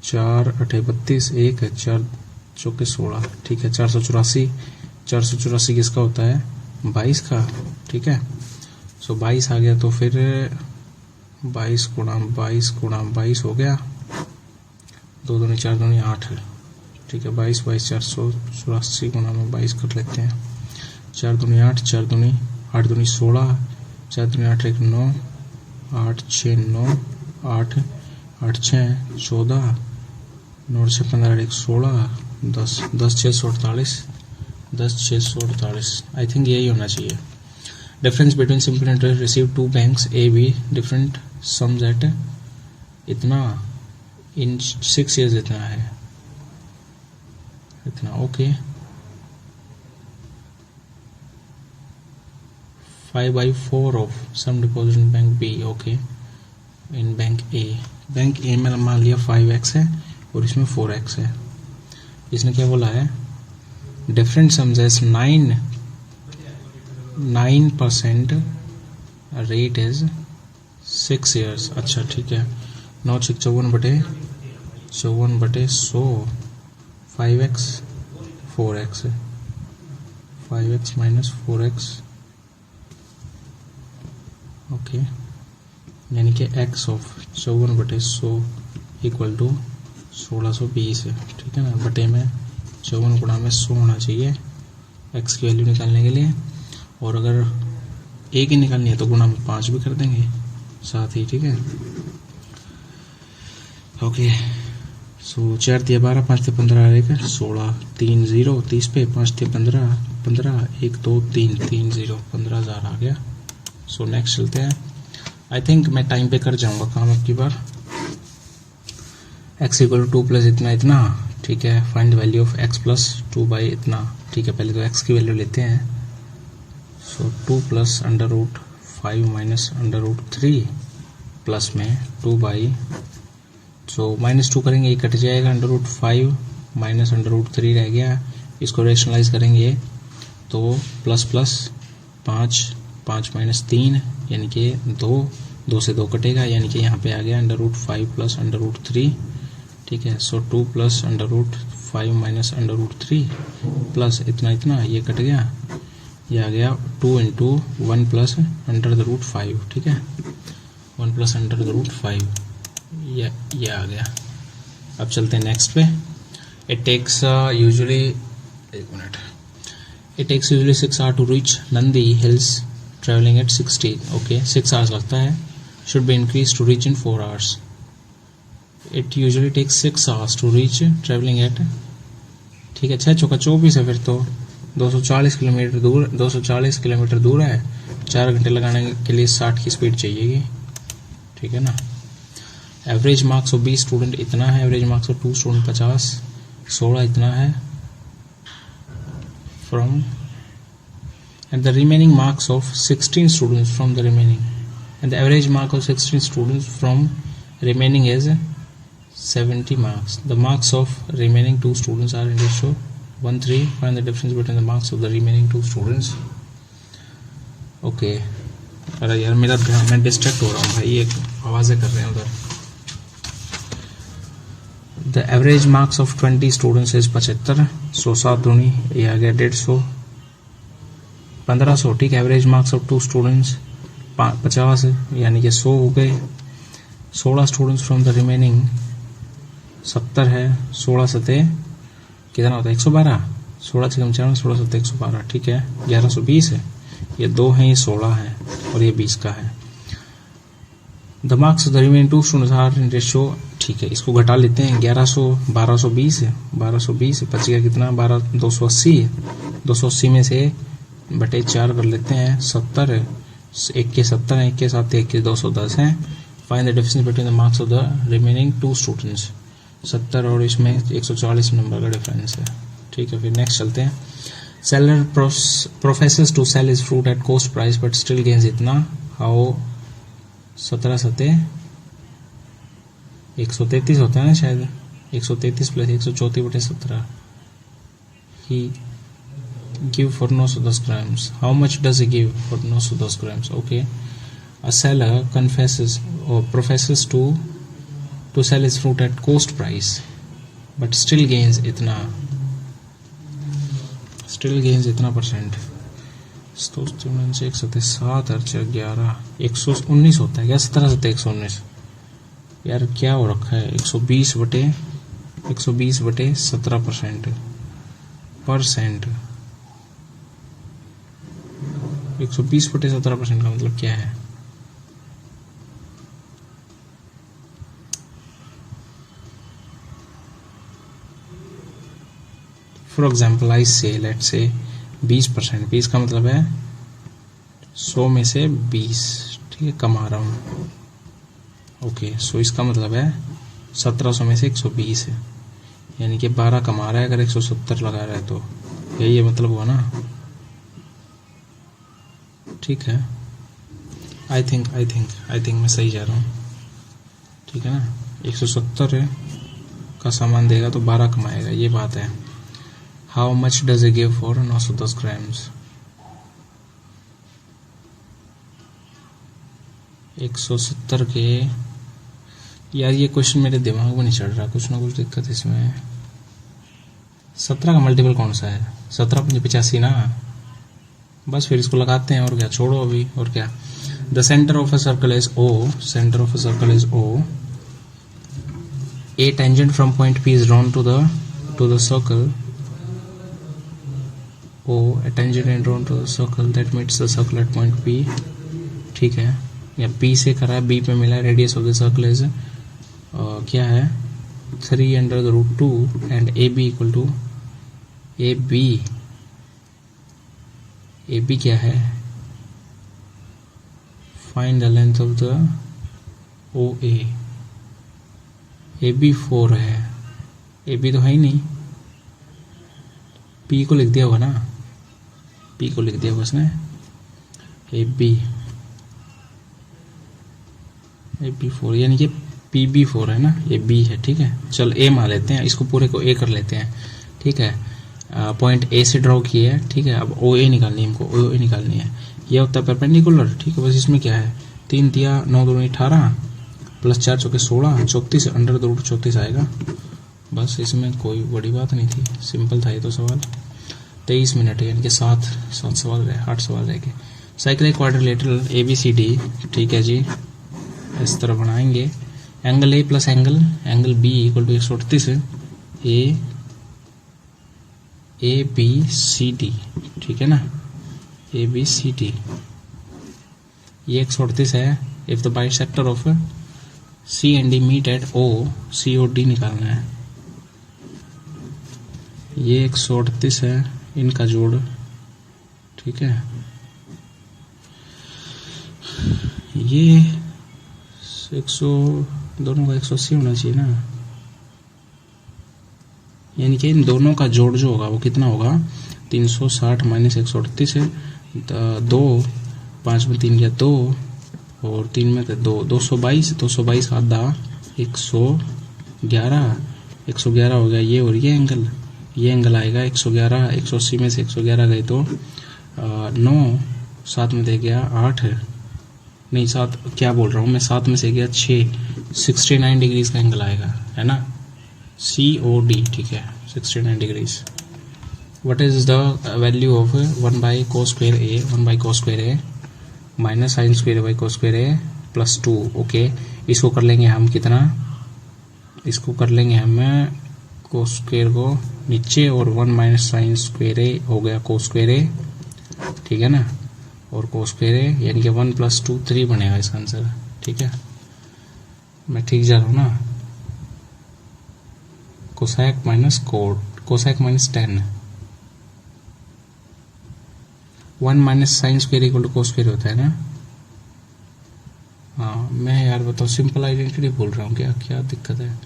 4 8 32, 1 है, 4 चौके 16, ठीक है। 484 किसका होता है 22 का, ठीक है। सो 22 आ गया, तो फिर 22 × 22 × 22 हो गया, 2 दूनी 4 दूनी 8, ठीक है 22 22 484 गुना में 22 कर लेते हैं। 4 दूनी 8, 4 दूनी 8 दूनी 16, 4 दूनी 8 1 9, 8 6 9 8 8 6 14, 9 से 15 1 16, 10 10 648, 10 648। आई थिंक यही होना चाहिए। Difference between simple interest receive to banks A B different sums at इतना इन 6 years इतना है, इतना okay. 5/4 of sum deposit in bank B, okay in bank A. Bank A में मान लिया 5x है और इसमें 4x है। इसने क्या बोला है, different sums as 9% rate is 6 years। अच्छा ठीक है, 9 6 54 बटे 100, 5x 4x, 5x minus 4x, okay यानी कि x ऑफ 54 बटे 100 इक्वल टू 1620 है, ठीक है ना। बटे में 54 गुणा में 100 होना चाहिए x की वैल्यू निकालने के लिए, और अगर a की निकालनी है तो गुणा में 5 भी कर देंगे साथ ही, ठीक है ओके। सो 4 दिया 12, 5 दिया 15 16, 3 0 30 पे, 5 दिया 15 15 1 2 3 3 0 15,000 आ गया। सो नेक्स्ट चलते हैं। आई थिंक मैं टाइम पे कर जाऊंगा काम अब की बार। x इक्वल टू 2 प्लस इतना इतना, ठीक है। Find the value of x plus 2 by इतना, ठीक है। पहले तो x की वैल्यू लेते हैं। So 2 plus under root 5 minus under root 3 plus में 2 बाई, सो -2 करेंगे ये कट जाएगा, under root 5 minus under root 3 रह गया। इसको रेशनलाइज करेंगे तो प्लस प्लस 5 5 माइनस 3 यानी कि 2 2 से 2 कटेगा, यानी कि यहाँ पे आ गया under root 5 plus under root 3, ठीक है। So 2 plus under root 5 minus under root 3 plus इतना इतना ये कट गया, ये आ गया 2 into 1 plus under the root 5, ठीक है 1 प्लस अंडर द रूट 5, ये आ गया। अब चलते हैं नेक्स्ट पे। It takes usually 6 hours to reach Nandi Hills travelling at 60, okay 6 hours लगता है, should be increase to reach in 4 hours। It usually takes 6 hours to reach travelling at, ठीक है 6 चौका 24 है, फिर तो 240 किलोमीटर दूर है, 4 घंटे लगाने के लिए 60 की स्पीड चाहिएगी, ठीक है ना। एवरेज मार्क्स ऑफ 20 स्टूडेंट इतना है, एवरेज मार्क्स ऑफ 2 स्टूडेंट 50, 16 इतना है from, and the remaining marks of 16 students from the remaining, and the average mark of 16 students from remaining is 70 marks. The marks of remaining 2 students are in ratio 1:3. Find the difference between the marks of the remaining 2 students. Okay. अरे यार मेरा ध्यान, मैं डिस्ट्रैक्ट हो रहा हूँ भाई, एक आवाज़ें कर रहे हैं उधर। The average marks of 20 students is 75, सो 7 दूनी ये आ गया 150, 1500, ठीक है। एवरेज मार्क्स ऑफ 2 स्टूडेंट्स 50 यानी कि 100 हो गए। 16 स्टूडेंट्स फ्रॉम द रिमेनिंग 70 है, 16 सते कितना होता है 112, 16 से 95, 16 सते 112, ठीक है 1120 है, ये 2 है, ये 16 है और ये 20 का है। The marks the remaining 2 students are in ratio, ठीक है इसको घटा लेते हैं, 1100 1220 है, 1220 बच गया कितना 280 है, 280 में से बटे 4 कर लेते हैं, 70 है, 1 के 70 है, 1 के साथ 1 के 210 है। Find the difference between the marks of the remaining 2 students, 70 और इसमें 140 नंबर का डिफरेंस है, ठीक है। फिर नेक्स्ट चलते हैं। Seller professes to sell is fruit at cost price but still gains इतना, हाउ 17 सते 133 होता है ना शायद, 133 प्लस 134 बटे 17, he give for 910 grams, how much does he give for 910 grams, okay. A seller confesses और professes to sell his fruit at cost price but still gains इतना परसेंट, तो स्टूडेंट से 107 अर्चर 11 119 होता है क्या, 17 से 119 यार क्या हो रखा है, 120 बटे 120 बटे 17%। 120 बटे 17% का मतलब क्या है? फॉर एग्जाम्पल आई से लेट से 20%। 20 का मतलब है 100 में से 20, ठीक है, कमा रहा हूँ। ओके, सो इसका मतलब है 1700 में से 120 है, यानी कि 12 कमा रहा है अगर 170 लगा रहा है तो, यही ये मतलब हुआ ना। ठीक है, आई थिंक मैं सही जा रहा हूँ, ठीक है ना। 170 का सामान देगा तो 12 कमाएगा, ये बात है। How much does a give for 910 grams? 170 के, यार ये क्वेश्चन मेरे दिमाग में नहीं चढ़ रहा, कुछ ना कुछ दिक्कत इसमें। 17 का मल्टीपल कौन सा है? 17×85 ना, बस फिर इसको लगाते हैं और क्या, छोड़ो अभी और क्या। The centre of a circle is O, centre of a circle is O, a tangent from point P is drawn to the circle O, a tangent is drawn to the circle that meets the circle at point P, ठीक है, या P से करा है, B पे मिला है, radius of the circle is क्या है 3√2 and AB equal to AB क्या है, find the length of the OA। AB 4 है, AB तो है ही नहीं, P को लिख दिया होगा ना, P को लिख दिया होगा उसने, AB 4 यानी कि PB 4 है ना, ये B है, ठीक है। चल A मान लेते हैं, इसको पूरे को A कर लेते हैं, ठीक है। पॉइंट A से ड्रॉ किया है, ठीक है। अब OA निकालनी है हमको, OA निकालनी है, ये होता है परपेंडिकुलर, ठीक है। बस इसमें क्या है, 3 तिया 9 दूनी 18 प्लस 4 चौके 16, 34 √34 आएगा। बस इसमें कोई बड़ी बात नहीं थी, सिंपल था ये तो सवाल। 23 मिनट यानी कि 7 सवाल रहे, 8 सवाल रह गए। साइक्लिक क्वाड्रिलेटरल ABCD, ठीक है जी, इस तरह बनाएंगे। Angle A plus angle B equal to 138 ABCD, ठीक है ना, ABCD ये 138 है। If the bisector of C and D meet at O, C और D निकालना है। ये 138 है, इनका जोड़, ठीक है। ये 100 दोनों का 180 होना चाहिए ना, यानी कि इन दोनों का जोड़ जो होगा वो कितना होगा, 360 माइनस 138 है, 2 5 में 3 गया 2 और 3 में 2, 222 आधा 111 हो गया ये, और ये एंगल आएगा 111, 180 में से 111 गए तो 9, 7 में दे गया 8, नहीं 7 क्या बोल रहा हूँ मैं, 7 में से गया 6, 69 डिग्रीज का एंगल आएगा, है ना, COD, ठीक है, 69 degrees. What is the value of 1/cos² minus sin² plus 2। Okay, इसको कर लेंगे हम कितना, इसको कर लेंगे हम cos² को नीचे और 1 माइनस sin² हो गया cos², ठीक है ना, और cos² यानी कि 1 + 2 3 बनेगा इसका आंसर, ठीक है। मैं ठीक जा रहा हूँ ना। Cosec minus cot, cosec minus 10, 1 minus sin² equal to cos² होता है ना। हाँ, मैं यार बताओ सिंपल आइडेंटिटी बोल रहा हूँ, क्या दिक्कत है।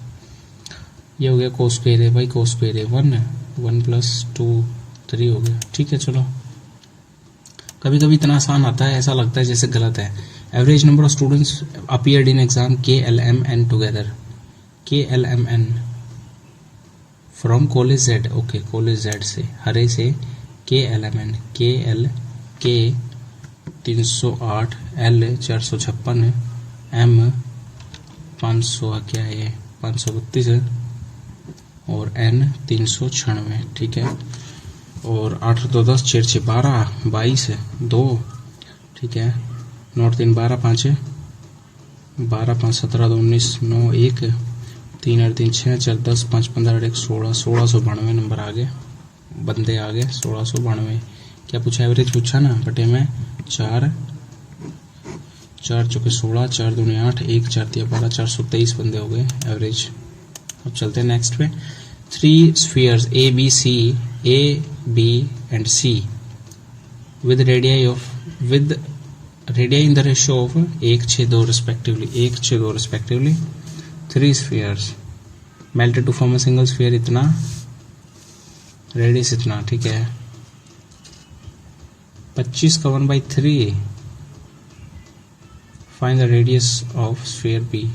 ये हो गया cos² भाई, cos² 1 + 2 3 हो गया, ठीक है। चलो, कभी कभी इतना आसान आता है ऐसा लगता है जैसे गलत है। Average number of students appeared in exam KLMN together, KLMN from college Z, okay, college Z से, हरे से KLMN, K 308, L 456, M 500 क्या है ये 532 और N 396, ठीक है। और 8 2 10 6 6 12 22 2, ठीक है। 9 3 12 5 12 5 17 2 19 9 1 3 और 3 6 4 10 5 15 और 1 16 1692 नंबर आ गए, बंदे आ गए 1692। क्या पूछा? एवरेज पूछा ना, बटे में 4 4 चौके 16 4 दूनी 8 1 4 तिया 12 423 बंदे हो गए एवरेज। अब चलते हैं नेक्स्ट पे। 3 spheres A B C A B and C with radii in the ratio of 1:2 respectively 1:2 respectively। 3 spheres melted to form a single sphere इतना, रेडियस इतना, ठीक है। 25 का 1/3। Find the radius of sphere B।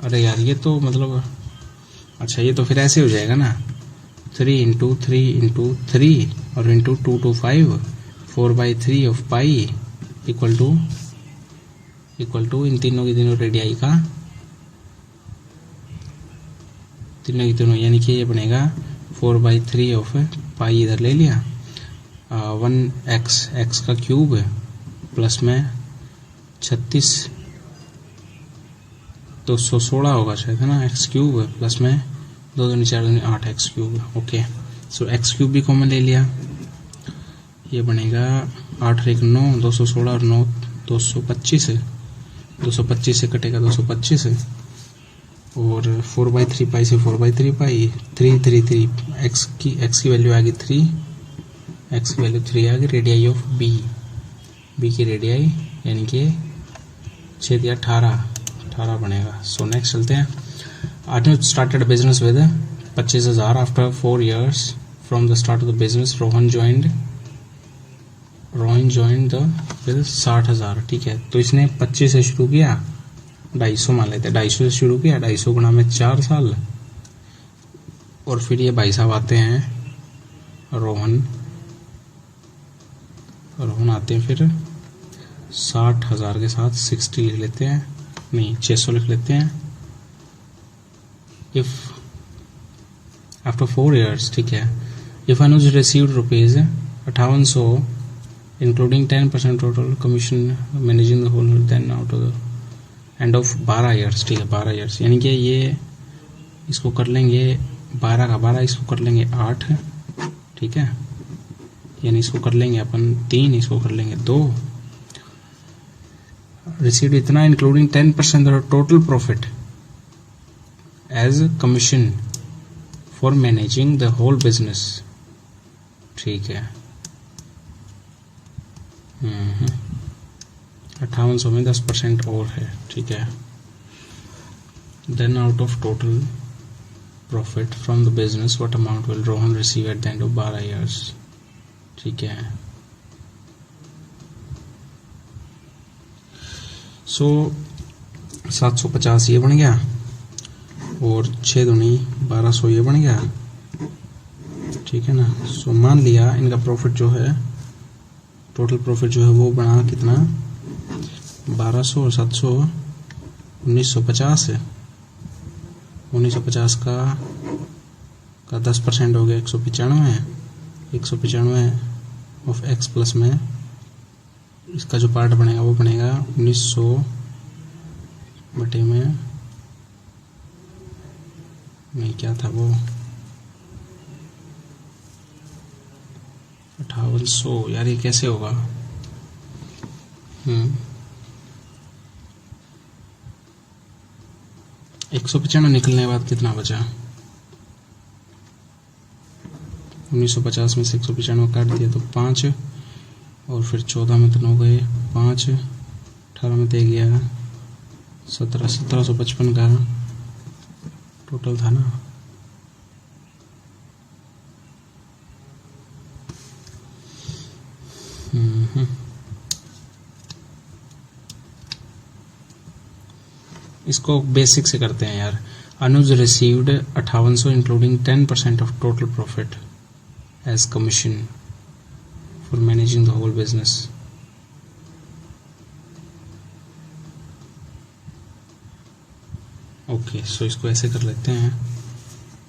अरे यार ये तो मतलब, अच्छा ये तो फिर ऐसे हो जाएगा ना, 3 × 3 × 3 और into 2 to 5 4/3 of pi equal to इन तीनों की तीनों रेडियाई का, तीनों की तीनों, यानी कि ये बनेगा 4/3 ऑफ पाई, इधर ले लिया 1x का क्यूब प्लस में 36 216 होगा शायद, है ना, x क्यूब प्लस में 2 दूनी 4 दूनी 8 x क्यूब। ओके, सो x क्यूब भी कॉमन ले लिया, ये बनेगा 8 और 1 9 216 और 9 225 से कटेगा 225 और 4/3 पाई से 4/3 पाई 3 3 3 x की वैल्यू आ गई 3, x की वैल्यू 3 आ गई। रेडियाई ऑफ b की रेडियाई यानी कि 6 या 18 बनेगा। सो नेक्स्ट चलते हैं। Arnold started a business with 25,000 after 4 years from the start of the business Rohan joined with 60,000, ठीक है। तो इसने 25 से शुरू किया, 250 मान लेते हैं, 250 से शुरू किया, 250 गुणा में 4 साल, और फिर ये भाई साहब आते हैं रोहन आते हैं फिर 60,000 के साथ 60 लिख लेते हैं, नहीं 600 लिख लेते हैं। इफ आफ्टर 4 years, ठीक है, if Anuj received rupees 5800 including 10% total commission managing the whole, then out of the end of 12 years, ठीक है 12 years, यानी कि ये इसको कर लेंगे 12 का 12, इसको कर लेंगे 8, ठीक है, यानी इसको कर लेंगे अपन 3, इसको कर लेंगे 2। रिसीव्ड इतना including 10% of total profit as commission for managing the whole business, ठीक है। 5800 में 10% और है, ठीक है। Then out of total profit from the business what amount will Rohan receive at the end of 12 years, ठीक है। सो 750 ये बन गया और 6 दूनी 1200 ये बन गया, ठीक है ना। सो मान लिया इनका प्रॉफिट जो है, टोटल प्रॉफिट जो है वो बना कितना, 1200 और 700 1950 है। 1950 का 10% हो गया 195 ऑफ x प्लस में इसका जो पार्ट बनेगा वो बनेगा 1900 बटे में, नहीं क्या था वो 5800, यार ये कैसे होगा। 195 निकलने के बाद कितना बचा, 1950 में से 195 काट दिया तो 5, और फिर 14 में 3 हो गए 5, 18 में 3 गया 1755 का टोटल था ना। इसको बेसिक से करते हैं यार। Anuj received 5800 including 10% of total profit as commission for managing the whole business. Okay, so इसको ऐसे कर लेते हैं,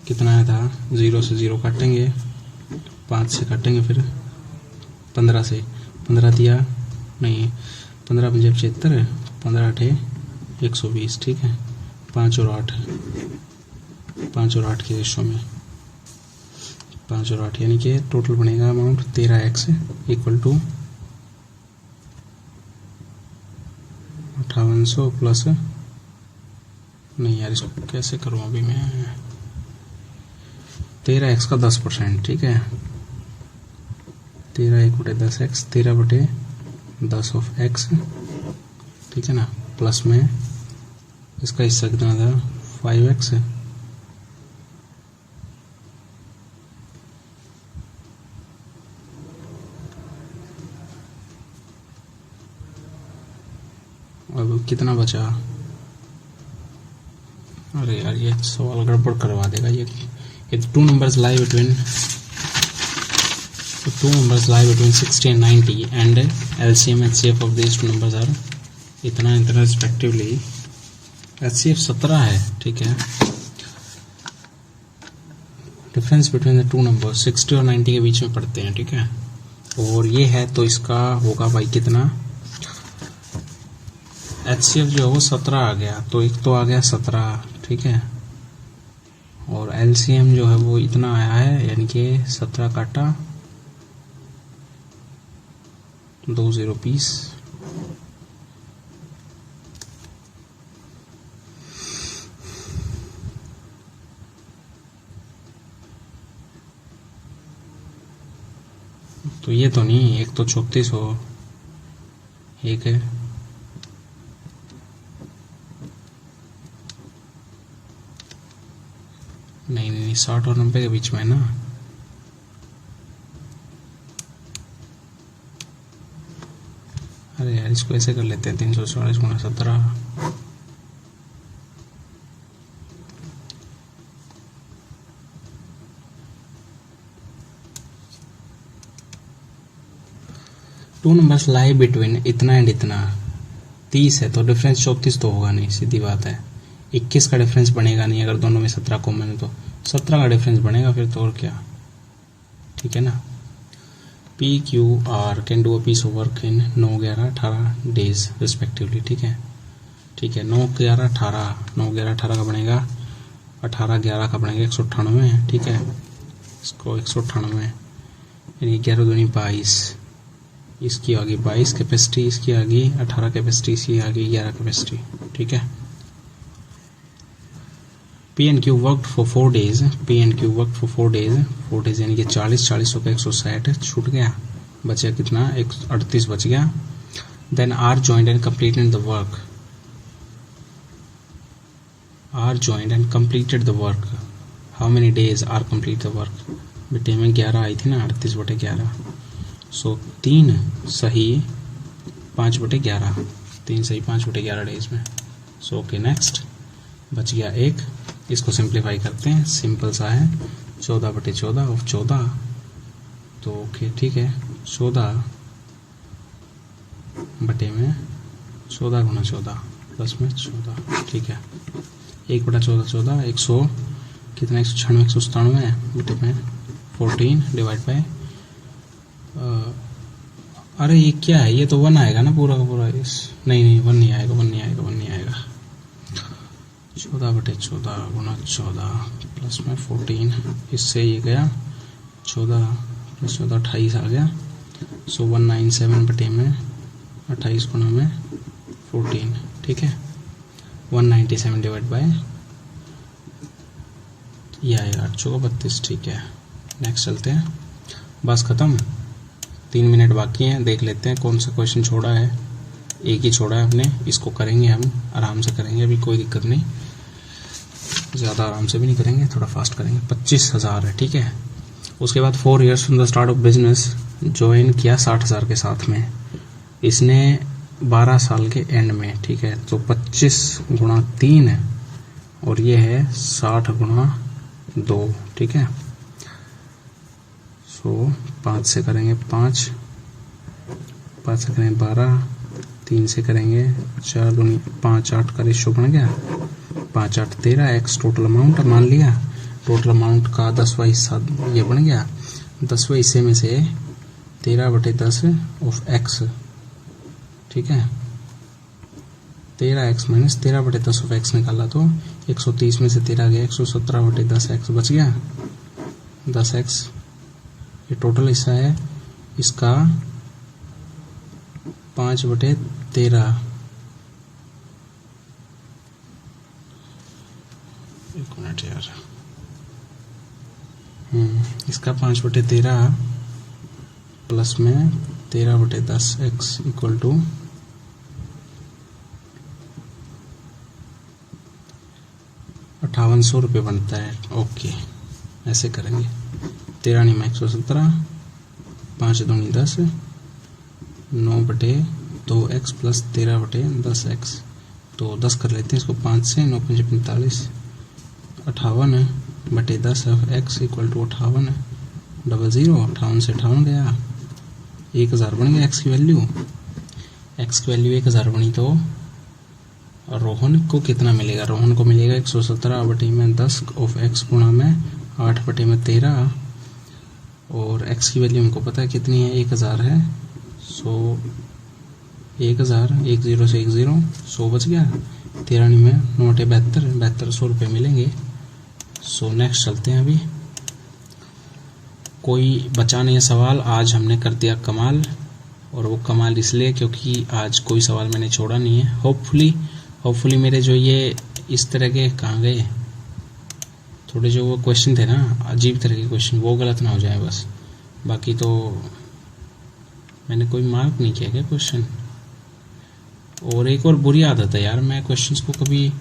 कितना आया था, 0 से 0 काटेंगे, 5 से काटेंगे, फिर 15 से 15 दिया नहीं 15 पंजे 75, 15 8 120, ठीक है। 5 और 8, 5 और 8 के रेशो में 5 और 8, यानी कि टोटल बनेगा amount 13x equal to 5800 plus, नहीं यार इसको कैसे करूँ अभी मैं, 13x का 10%, ठीक है, 13/1/10x, 13/10 ऑफ x, ठीक है ना, प्लस में इसका हिस्सा कितना था 5x, अब कितना बचा, अरे यार ये सवाल गड़बड़ करवा देगा ये two numbers lie between 60 and 90 and LCM HCF of these two numbers are इतना respectively, HCF 17 है, ठीक है, difference between the two number 60 और 90 के बीच में पड़ते हैं, ठीक है, और ये है तो इसका होगा भाई कितना, HCF जो है वो 17 आ गया, तो एक तो आ गया 17, ठीक है, और LCM जो है वो इतना आया है, यानी कि 17 काटा 2 0 20, तो ये तो नहीं, एक तो 36 हो, एक है, नहीं 60 और 90 के बीच में है ना, अरे यार इसको ऐसे कर लेते हैं 344 गुणा 17, टू नंबर्स लाई बिटवीन इतना एंड इतना, 30 है तो डिफरेंस 34 तो होगा नहीं, सीधी बात है, 21 का डिफरेंस बनेगा नहीं, अगर दोनों में 17 कॉमन है तो 17 का डिफरेंस बनेगा फिर तो, और क्या, ठीक है ना। PQR can do a piece of work in 9 11 18 days respectively, ठीक है, 9 11 18, 9 11 18 का बनेगा, 18 11 का बनेगा 198, ठीक है, इसको 198, यानी 11 दूनी 22, इसकी आ गई 22 कैपेसिटी, इसकी आ गई 18 कैपेसिटी, इसकी आ गई 11 कैपेसिटी, ठीक है। P&Q worked for 4 days, P&Q worked for 4 days यानी कि 40 होकर 160 छूट गया, बचा कितना 138 बच गया। Then are joined and completed the work, how many days are complete the work, बेटे में 11 आई थी ना, 38/11, सो 3 सही 5/11, 3 सही 5/11 डेज में, सो ओके नेक्स्ट, बच गया 1, इसको सिंप्लीफाई करते हैं, सिंपल सा है, 14/14 ऑफ 14, तो ओके ठीक है, 14 बटे में 14 गुना 14 प्लस में 14, ठीक है, 1/14 14, 100 कितना 196 197 बटे में 14 डिवाइड बाय, अरे ये क्या है, ये तो 1 आएगा ना पूरा का पूरा, इस नहीं 1 नहीं आएगा, 1 नहीं आएगा, 14/14 गुना 14 प्लस में 14, इससे ये गया 14 प्लस 14 28 आ गया, सो 197 बटे में 28 गुना में 14, ठीक है, 197 डिवाइड बाय ये आएगा 832, ठीक है, नेक्स्ट चलते हैं, बस खत्म, 3 मिनट बाकी हैं, देख लेते हैं कौन सा क्वेश्चन छोड़ा है, एक ही छोड़ा है हमने, इसको करेंगे हम आराम से करेंगे, अभी कोई दिक्कत नहीं, ज़्यादा आराम से भी नहीं करेंगे, थोड़ा फास्ट करेंगे, 25,000 है, ठीक है, उसके बाद 4 years from the start of business join किया 60,000 के साथ में, इसने 12 साल के एंड में, ठीक है, तो 25 गुणा 3 है और ये है 60 गुणा 2, ठीक है, सो 5 से करेंगे 5 से करेंगे 12, 3 से करेंगे 4 दूनी 5 8 का रेशो बन गया, 5 8 13, एक्स टोटल अमाउंट मान लिया, टोटल अमाउंट का 10वां हिस्सा ये बन गया, 10वें हिस्से में से 13/10 ऑफ एक्स, ठीक है, 13x माइनस 13/10 ऑफ x निकाला तो 130 में से 13 गया, 117/10x बच गया 10x। ये टोटल हिस्सा है इसका 5/13। एक मिनट यार, इसका 5/13 प्लस में 13/10x इक्वल टू 5800 रुपये बनता है। ओके, ऐसे करेंगे। 13 में 117, 5 दूनी 10, 9/2x प्लस 13/10x। तो 10 कर लेते हैं इसको 5 से, 9 5 45, 58/10 ऑफ x इक्वल टू 58 00, 58 से 58 गया, 1000 बन गया x की वैल्यू। x की वैल्यू 1000 बनी तो रोहन को कितना मिलेगा? रोहन को मिलेगा 117/10 ऑफ x गुणा में 8/13 और x की वैल्यू हमको पता है कितनी है, 1000 है। सो 1000, 10 से 10, 100 बच गया। 13 में 9 72, 7200 रुपये मिलेंगे। सो नेक्स्ट चलते हैं। अभी कोई बचा नहीं है सवाल। आज हमने कर दिया कमाल, और वो कमाल इसलिए क्योंकि आज कोई सवाल मैंने छोड़ा नहीं है। होपफुली मेरे जो ये इस तरह के कहाँ गए, थोड़े जो वो क्वेश्चन थे ना, अजीब तरह के क्वेश्चन, वो गलत ना हो जाए बस। बाकी तो मैंने कोई मार्क नहीं किया क्या क्वेश्चन। और एक और बुरी आदत है यार, मैं क्वेश्चंस को कभी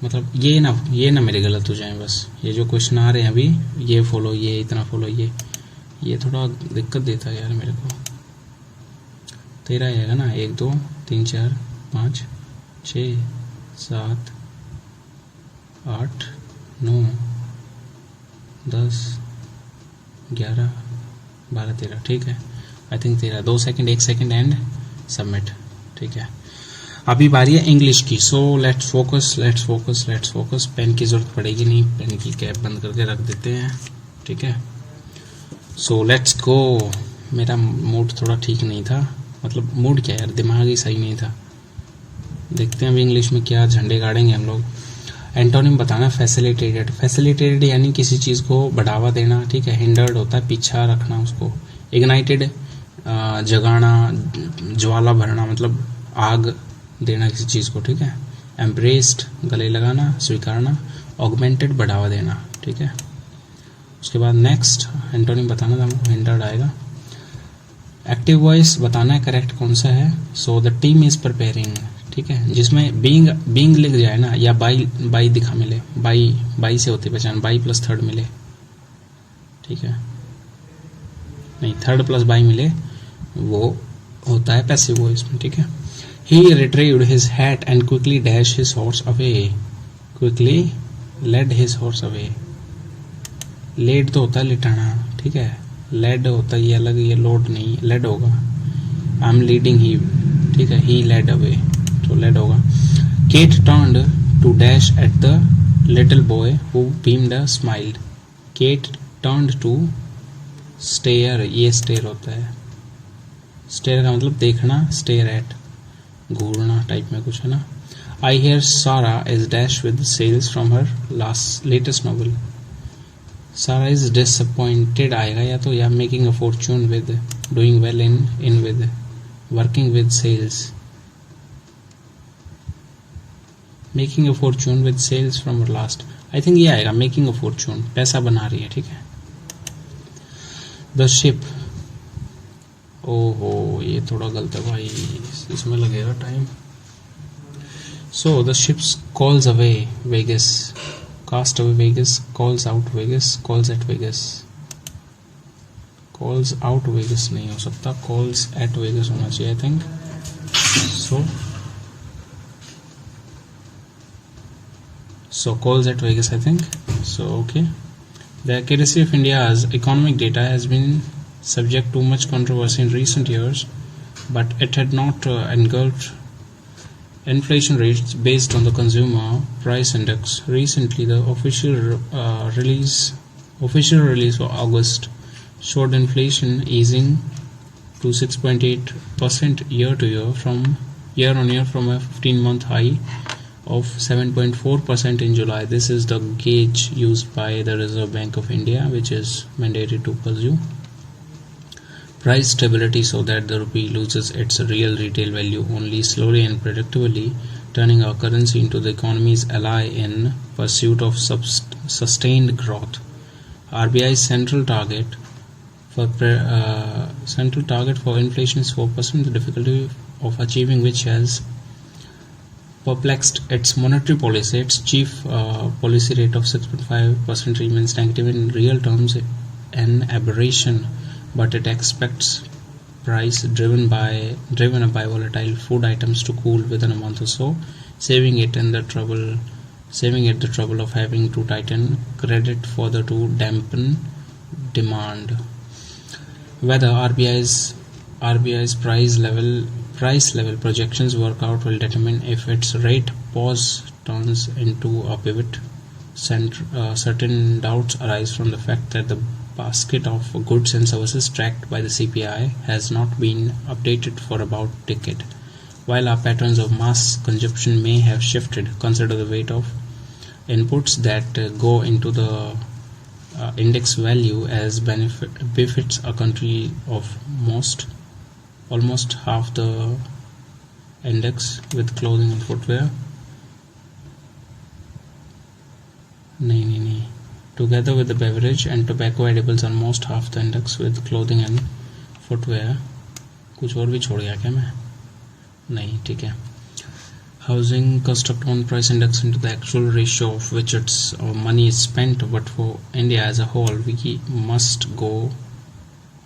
मतलब ये ना मेरे गलत हो जाए बस। ये जो क्वेश्चन आ रहे हैं अभी, ये फॉलो, ये इतना फॉलो, ये थोड़ा दिक्कत देता है यार मेरे को। 13 आएगा ना, 1 2 3 4 5 6 7 8 9 10 11 12 13, ठीक है। I think 13, 2 second, 1 second and submit, ठीक है। अभी बारी है इंग्लिश की। So let's focus. पेन की जरूरत पड़ेगी नहीं, पेन की कैप बंद करके रख देते हैं, ठीक है। सो लेट्स गो। मेरा मूड थोड़ा ठीक नहीं था, मतलब मूड क्या यार, दिमाग ही सही नहीं था। देखते हैं अभी इंग्लिश में क्या झंडे गाड़ेंगे हम लोग। एंटोनिम बताना फैसिलिटेटेड यानी किसी चीज़ को बढ़ावा देना, ठीक है। हिंडर्ड होता है पीछा रखना उसको। इग्नाइटेड जगाना, ज्वाला भरना, मतलब आग देना किसी चीज़ को, ठीक है। एम्ब्रेस्ड गले लगाना, स्वीकारना। ऑगमेंटेड बढ़ावा देना, ठीक है। उसके बाद नेक्स्ट एंटोनिम बताना था हमको, हिंडर्ड आएगा। एक्टिव वॉइस बताना है करेक्ट कौन सा है। So the team is preparing, ठीक है। जिसमें बीइंग लिख जाए ना, या बाई दिखा मिले, बाई से होती पहचान, बाई प्लस थर्ड मिले, ठीक है। नहीं, थर्ड प्लस बाई मिले, वो होता है पैसिव वॉइस में, ठीक है। He retrieved his hat and quickly dash his horse away, quickly led his horse away. Led तो होता है लिटाना, ठीक है। लेड होता है ये अलग, ये लोड नहीं, लेड होगा। आई एम लीडिंग ही, ठीक है। ही लेड अवे, तो लेड होगा। Kate turned to dash at the little boy who beamed a smiled. Kate turned to stare, ये स्टेयर होता है। स्टेयर का मतलब देखना, स्टेयर एट घूरना टाइप में कुछ है ना। I hear Sara is dash with sales from her latest novel. Sara is disappointed आएगा या तो, या making a fortune with, doing well in with, working with sales. Making a fortune with sales from her last, I think ये आएगा मेकिंग अ फॉर्च्यून, पैसा बना रही है, ठीक है। द शिप, ओहो ये थोड़ा गलत है भाई, इसमें लगेगा time. So the ships calls away Vegas, cast away Vegas, calls out Vegas, calls at Vegas. Calls out Vegas नहीं हो सकता, कॉल्स एट वेगस होना चाहिए I think. So calls at Vegas, I think. So okay. The accuracy of India's economic data has been subject to much controversy in recent years, but it had not engulfed inflation rates based on the consumer price index. Recently, the official release for August showed inflation easing to 6.8% year to year from year on year from a 15-month high of 7.4% in July. This is the gauge used by the Reserve Bank of India, which is mandated to pursue price stability so that the rupee loses its real retail value only slowly and predictably, turning our currency into the economy's ally in pursuit of sustained growth. RBI's central target for inflation is 4%, the difficulty of achieving which has perplexed its monetary policy. Its chief policy rate of 6.5% remains negative in real terms, an aberration, but it expects price driven by volatile food items to cool within a month or so, saving it the trouble of having to tighten credit further to dampen demand. Whether RBI's price level projections work out will determine if its rate pause turns into a pivot. Certain doubts arise from the fact that the basket of goods and services tracked by the CPI has not been updated for about a decade. While our patterns of mass consumption may have shifted, consider the weight of inputs that go into the index value as befits a country of almost half the index with clothing and footwear. नहीं together with the beverage and tobacco edibles almost half the index with clothing and footwear. कुछ और भी छोड़ गया क्या मैं? नहीं, ठीक है. Housing construct one price index into the actual ratio of which its money is spent, but for India as a whole we must go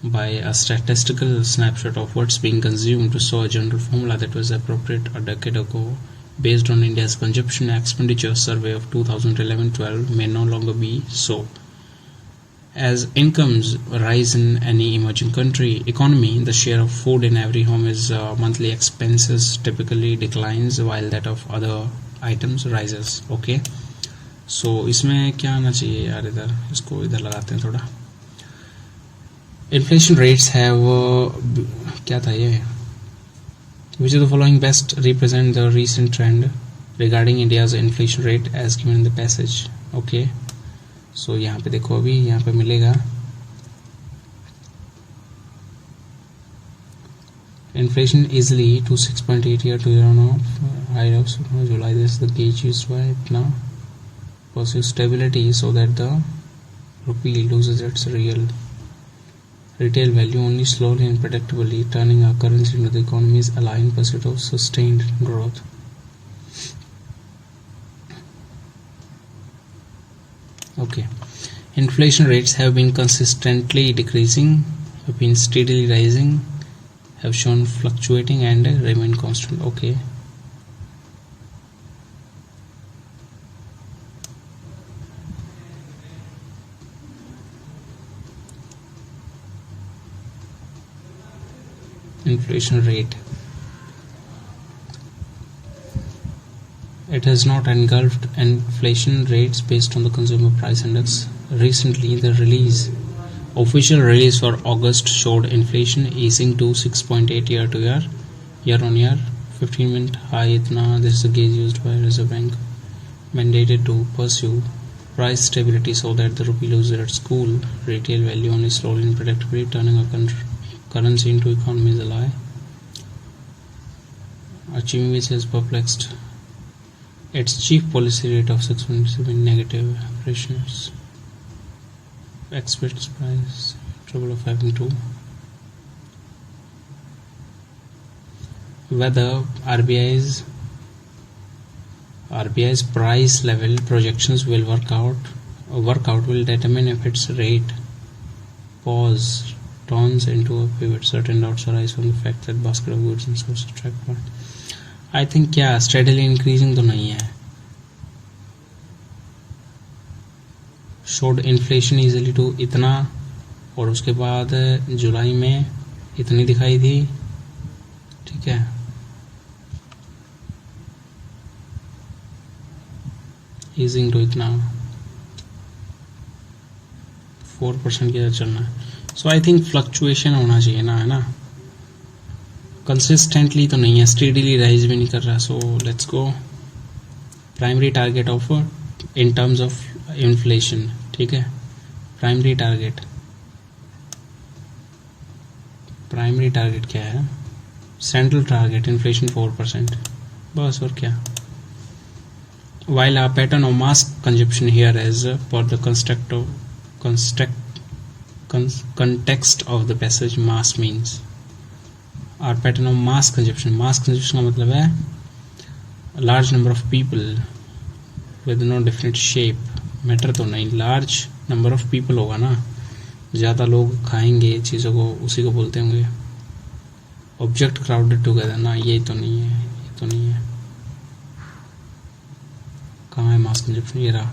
by a statistical snapshot of what's being consumed. So a general formula that was appropriate a decade ago based on India's consumption expenditure survey of 2011-12 may no longer be so. As incomes rise in any emerging economy, the share of food in every home is monthly expenses typically declines while that of other items rises. Okay, so इसमें क्या आना चाहिए यार, इसको इधर लगाते हैं थोड़ा. Inflation rates have क्या था ये? Which of the following best represent the recent trend regarding India's inflation rate as given in the passage? Okay, so यहाँ पे देखो, अभी यहाँ पे मिलेगा inflation easily to 6.8 year to year on high of July. This is the gauge used by it now. Pursue stability so that the rupee loses its retail value only slowly and predictably, turning our currency into the economy's ally in pursuit of sustained growth. Okay, inflation rates have been consistently decreasing, have been steadily rising, have shown fluctuating and remain constant. Okay, inflation rate. It has not engulfed inflation rates based on the consumer price index. Recently, the official release for August showed inflation easing to 6.8 year on year, 15-month high. This is the gauge used by Reserve Bank, mandated to pursue price stability so that the rupee loses its cool retail value only slowly and predictably, turning a currency into economy's ally, achieving which has perplexed its chief policy rate of 6.7 negative operations expects price trouble of having to. Whether RBI's price level projections will work out will determine if its rate pause turns into a pivot. Certain doubts arise from the fact that basket of goods and services tracked by I think क्या steadily increasing तो नहीं है. Showed inflation easily to इतना, और उसके बाद जुलाई में इतनी दिखाई थी. ठीक है, easing to इतना 4% की तरह चलना है. So I think fluctuation होना चाहिए ना, है ना. कंसिस्टेंटली तो नहीं है, स्टेडीली राइज भी नहीं कर रहा. सो let's go. Primary target of in terms of inflation. ठीक है, प्राइमरी टारगेट क्या है? Central target inflation 4%. बस, और क्या. While our pattern of mass consumption here is for the context of the passage mass means our pattern of mass consumption का मतलब है large number of people with no definite shape. Matter तो नहीं, large number of people होगा ना, ज़्यादा लोग खाएंगे चीज़ों को, उसी को बोलते होंगे. ऑब्जेक्ट क्राउडेड टुगेदर ना, ये तो नहीं है. कहाँ है मास कंजप्शन? ये रहा.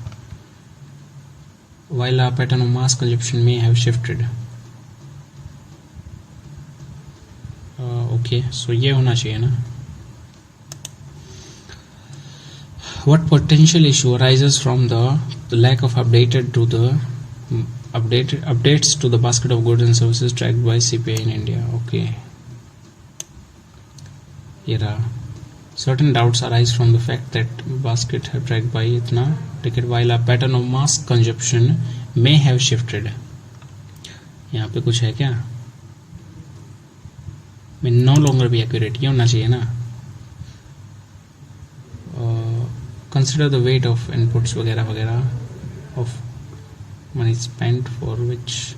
While our pattern of mass consumption may have shifted. Okay, so ये होना चाहिए ना. What potential issue arises from the lack of updates to the basket of goods and services tracked by CPI in India? Okay, ये रहा. Certain doubts arise from the fact that basket है tracked by इतना ticket, while a pattern of mass consumption may have shifted. यहाँ पे कुछ है क्या? मैं no longer be accurate, ये होना चाहिए ना. Consider the weight of inputs वगैरह वगैरह of money spent for which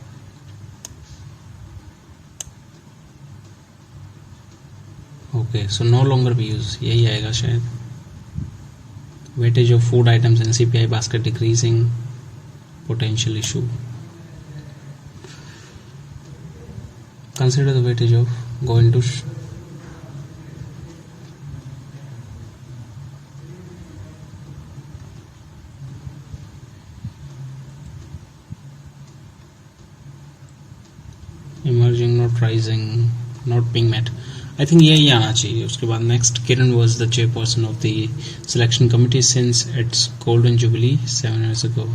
okay, so no longer be used, यही आएगा शायद. Weightage of food items in CPI basket decreasing, potential issue. Consider the weightage of going to emerging, not rising, not being met. I think यही आना चाहिए. उसके बाद next, Kiran was the chairperson of the selection committee since its golden jubilee 7 years ago.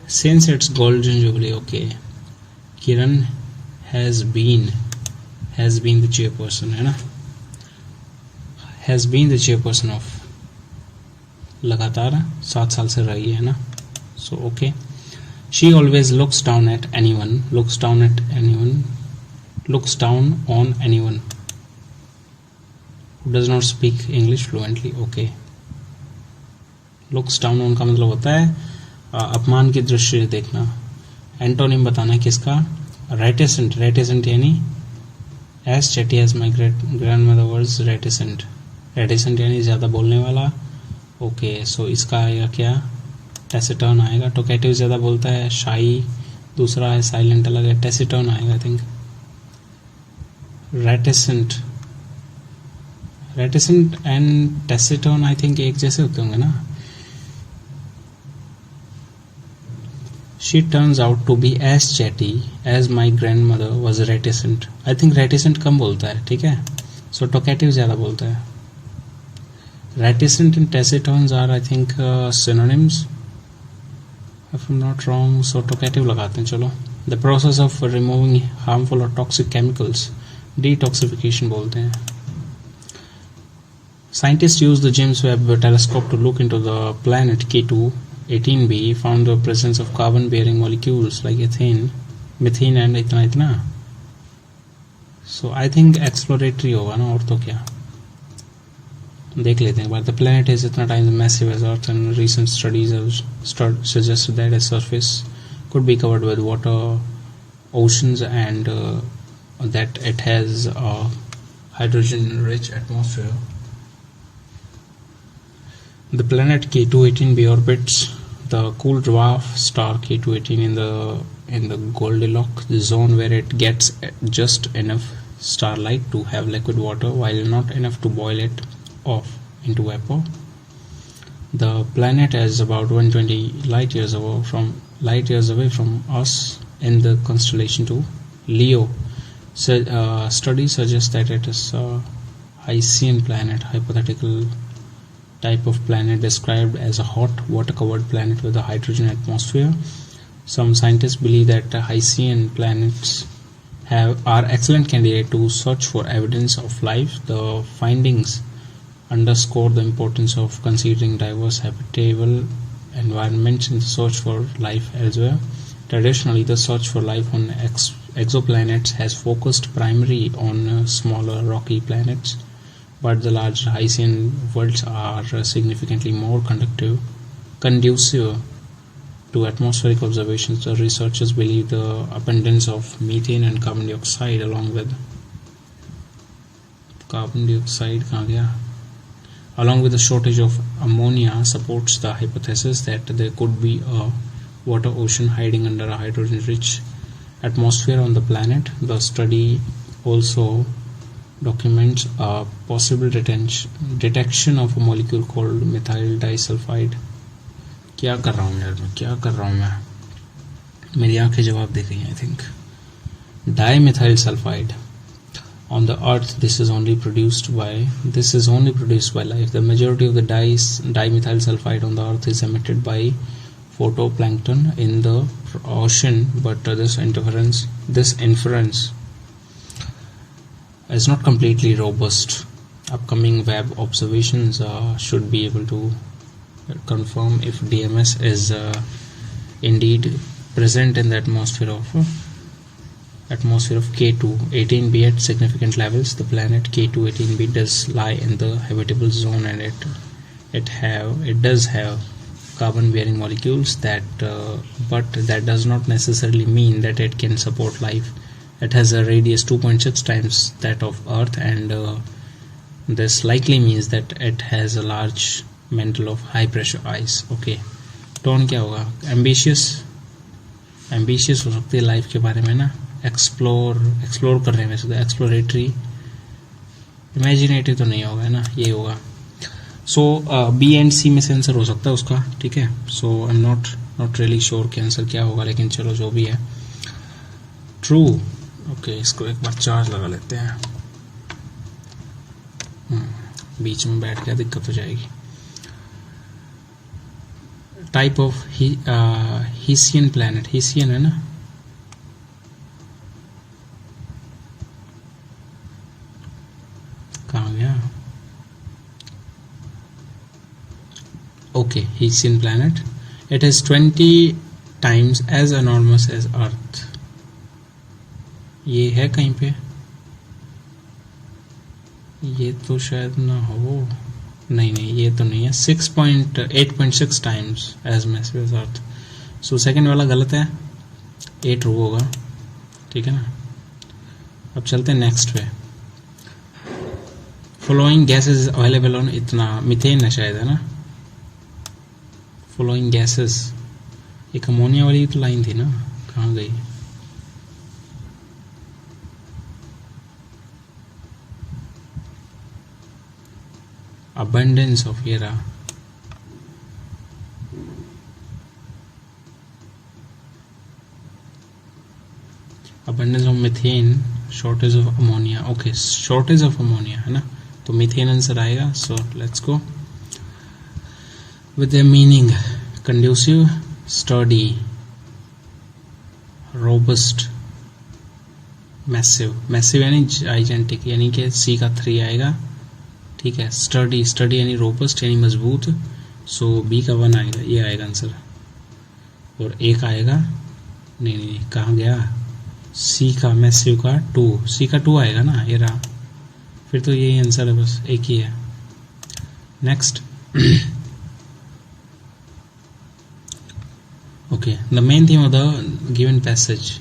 Since its golden jubilee, okay. Kiran has been the chairperson, है ना? Has been the chairperson of, लगातार 7 साल से रही है ना? So okay. She always looks down on anyone who does not speak English fluently. Okay. Looks down on का मतलब होता है अपमान की दृष्टि से देखना. एंटोनिम बताना है किसका? reticent यानी as chatty as my grandmother was reticent यानी ज़्यादा बोलने वाला. ओके, सो इसका आएगा क्या? टेसिटर्न आएगा. टोकेटिव ज़्यादा बोलता है. शाई दूसरा है, साइलेंट अलग है. टेसिटर्न आएगा I think. Reticent and taciturn I think एक जैसे होते होंगे ना. She turns out to be as chatty as my grandmother was reticent. I think reticent कम बोलता है, ठीक है. So talkative ज़्यादा बोलता है. Reticent and taciturns are I think synonyms if I'm not wrong. So talkative लगाते हैं. चलो. The process of removing harmful or toxic chemicals, detoxification बोलते हैं. Scientists use the James Webb Telescope to look into the planet K2-18b, found the presence of carbon-bearing molecules like methane and इतना. So I think exploratory होगा ना, और तो क्या. देख लेते हैं. But the planet is इतना times massive as Earth, and recent studies have suggested that its surface could be covered with water, oceans, and that it has a hydrogen-rich atmosphere. The planet K2-18b orbits the cool dwarf star K2-18 in the Goldilocks zone, where it gets just enough starlight to have liquid water, while not enough to boil it off into vapor. The planet is about 120 light years away from us in the constellation to Leo. Studies suggest that it is a Hycean planet, hypothetical type of planet described as a hot water-covered planet with a hydrogen atmosphere. Some scientists believe that Hycean planets are excellent candidate to search for evidence of life. The findings underscore the importance of considering diverse habitable environments in the search for life elsewhere. Traditionally, the search for life on exoplanets has focused primarily on smaller rocky planets, but the larger Hycean worlds are significantly more conducive to atmospheric observations. The researchers believe the abundance of methane and carbon dioxide along with the shortage of ammonia supports the hypothesis that there could be a water ocean hiding under a hydrogen-rich atmosphere on the planet. The study also documents a possible detection of a molecule called methyl disulfide. क्या कर रहा हूँ यार मैं, क्या कर रहा हूँ मैं, मेरी आंखें जवाब दे रही हैं. I think dimethyl sulfide. On the earth, this is only produced by life. The majority of the dimethyl sulfide on the earth is emitted by photoplankton in the ocean, but this inference is not completely robust. Upcoming web observations should be able to confirm if DMS is indeed present in the atmosphere of K2 18b at significant levels. The planet K2 18b does lie in the habitable zone, and it does have carbon bearing molecules but that does not necessarily mean that it can support life. It has a radius 2.6 times that of Earth, and this likely means that it has a large mantle of high pressure ice. Okay, tone क्या होगा? एम्बिशियस हो सकती है लाइफ के बारे में ना, एक्सप्लोर कर रहे हैं वैसे तो, एक्सप्लोरेटरी, इमेजिनेटिव तो नहीं होगा ना, ये होगा. सो बी एंड सी में से आंसर हो सकता है उसका. ठीक है, so I am not really sure कि आंसर क्या होगा, लेकिन चलो जो भी है. ट्रू. ओके, इसको एक बार चार्ज लगा लेते हैं. बीच में बैठ गया दिक्कत हो जाएगी. Type of Hessian planet, Hessian है ना, कहाँ गया? Okay, Hessian planet. It is 20 times as enormous as earth. ये है कहीं पे, ये तो शायद ना हो, नहीं ये तो नहीं है. 8.6 times as massive as अर्थ. सो सेकेंड वाला गलत है, 8 ट्रू होगा. ठीक है ना. अब चलते हैं नेक्स्ट पे. फॉलोइंग गैसेस अवेलेबल ऑन, इतना मीथेन है शायद, है ना. फॉलोइंग गैसेस, एक अमोनिया वाली तो लाइन थी ना, कहाँ गई? abundance of abundance of methane, shortage of ammonia. Okay, shortage of ammonia है ना, तो मीथेन आंसर आएगा. सो let's go with their meaning. conducive, sturdy, robust, massive यानी gigantic, यानी कि C का 3 आएगा. ठीक है. स्टडी यानी रोबस्ट यानी मजबूत, सो बी का 1 आएगा, ये आएगा आंसर. और एक आएगा, नहीं कहाँ गया? सी का मैसिव का 2, सी का 2 आएगा ना, ये रहा. फिर तो यही आंसर है, बस एक ही है. Next. Okay, the main theme of the given passage,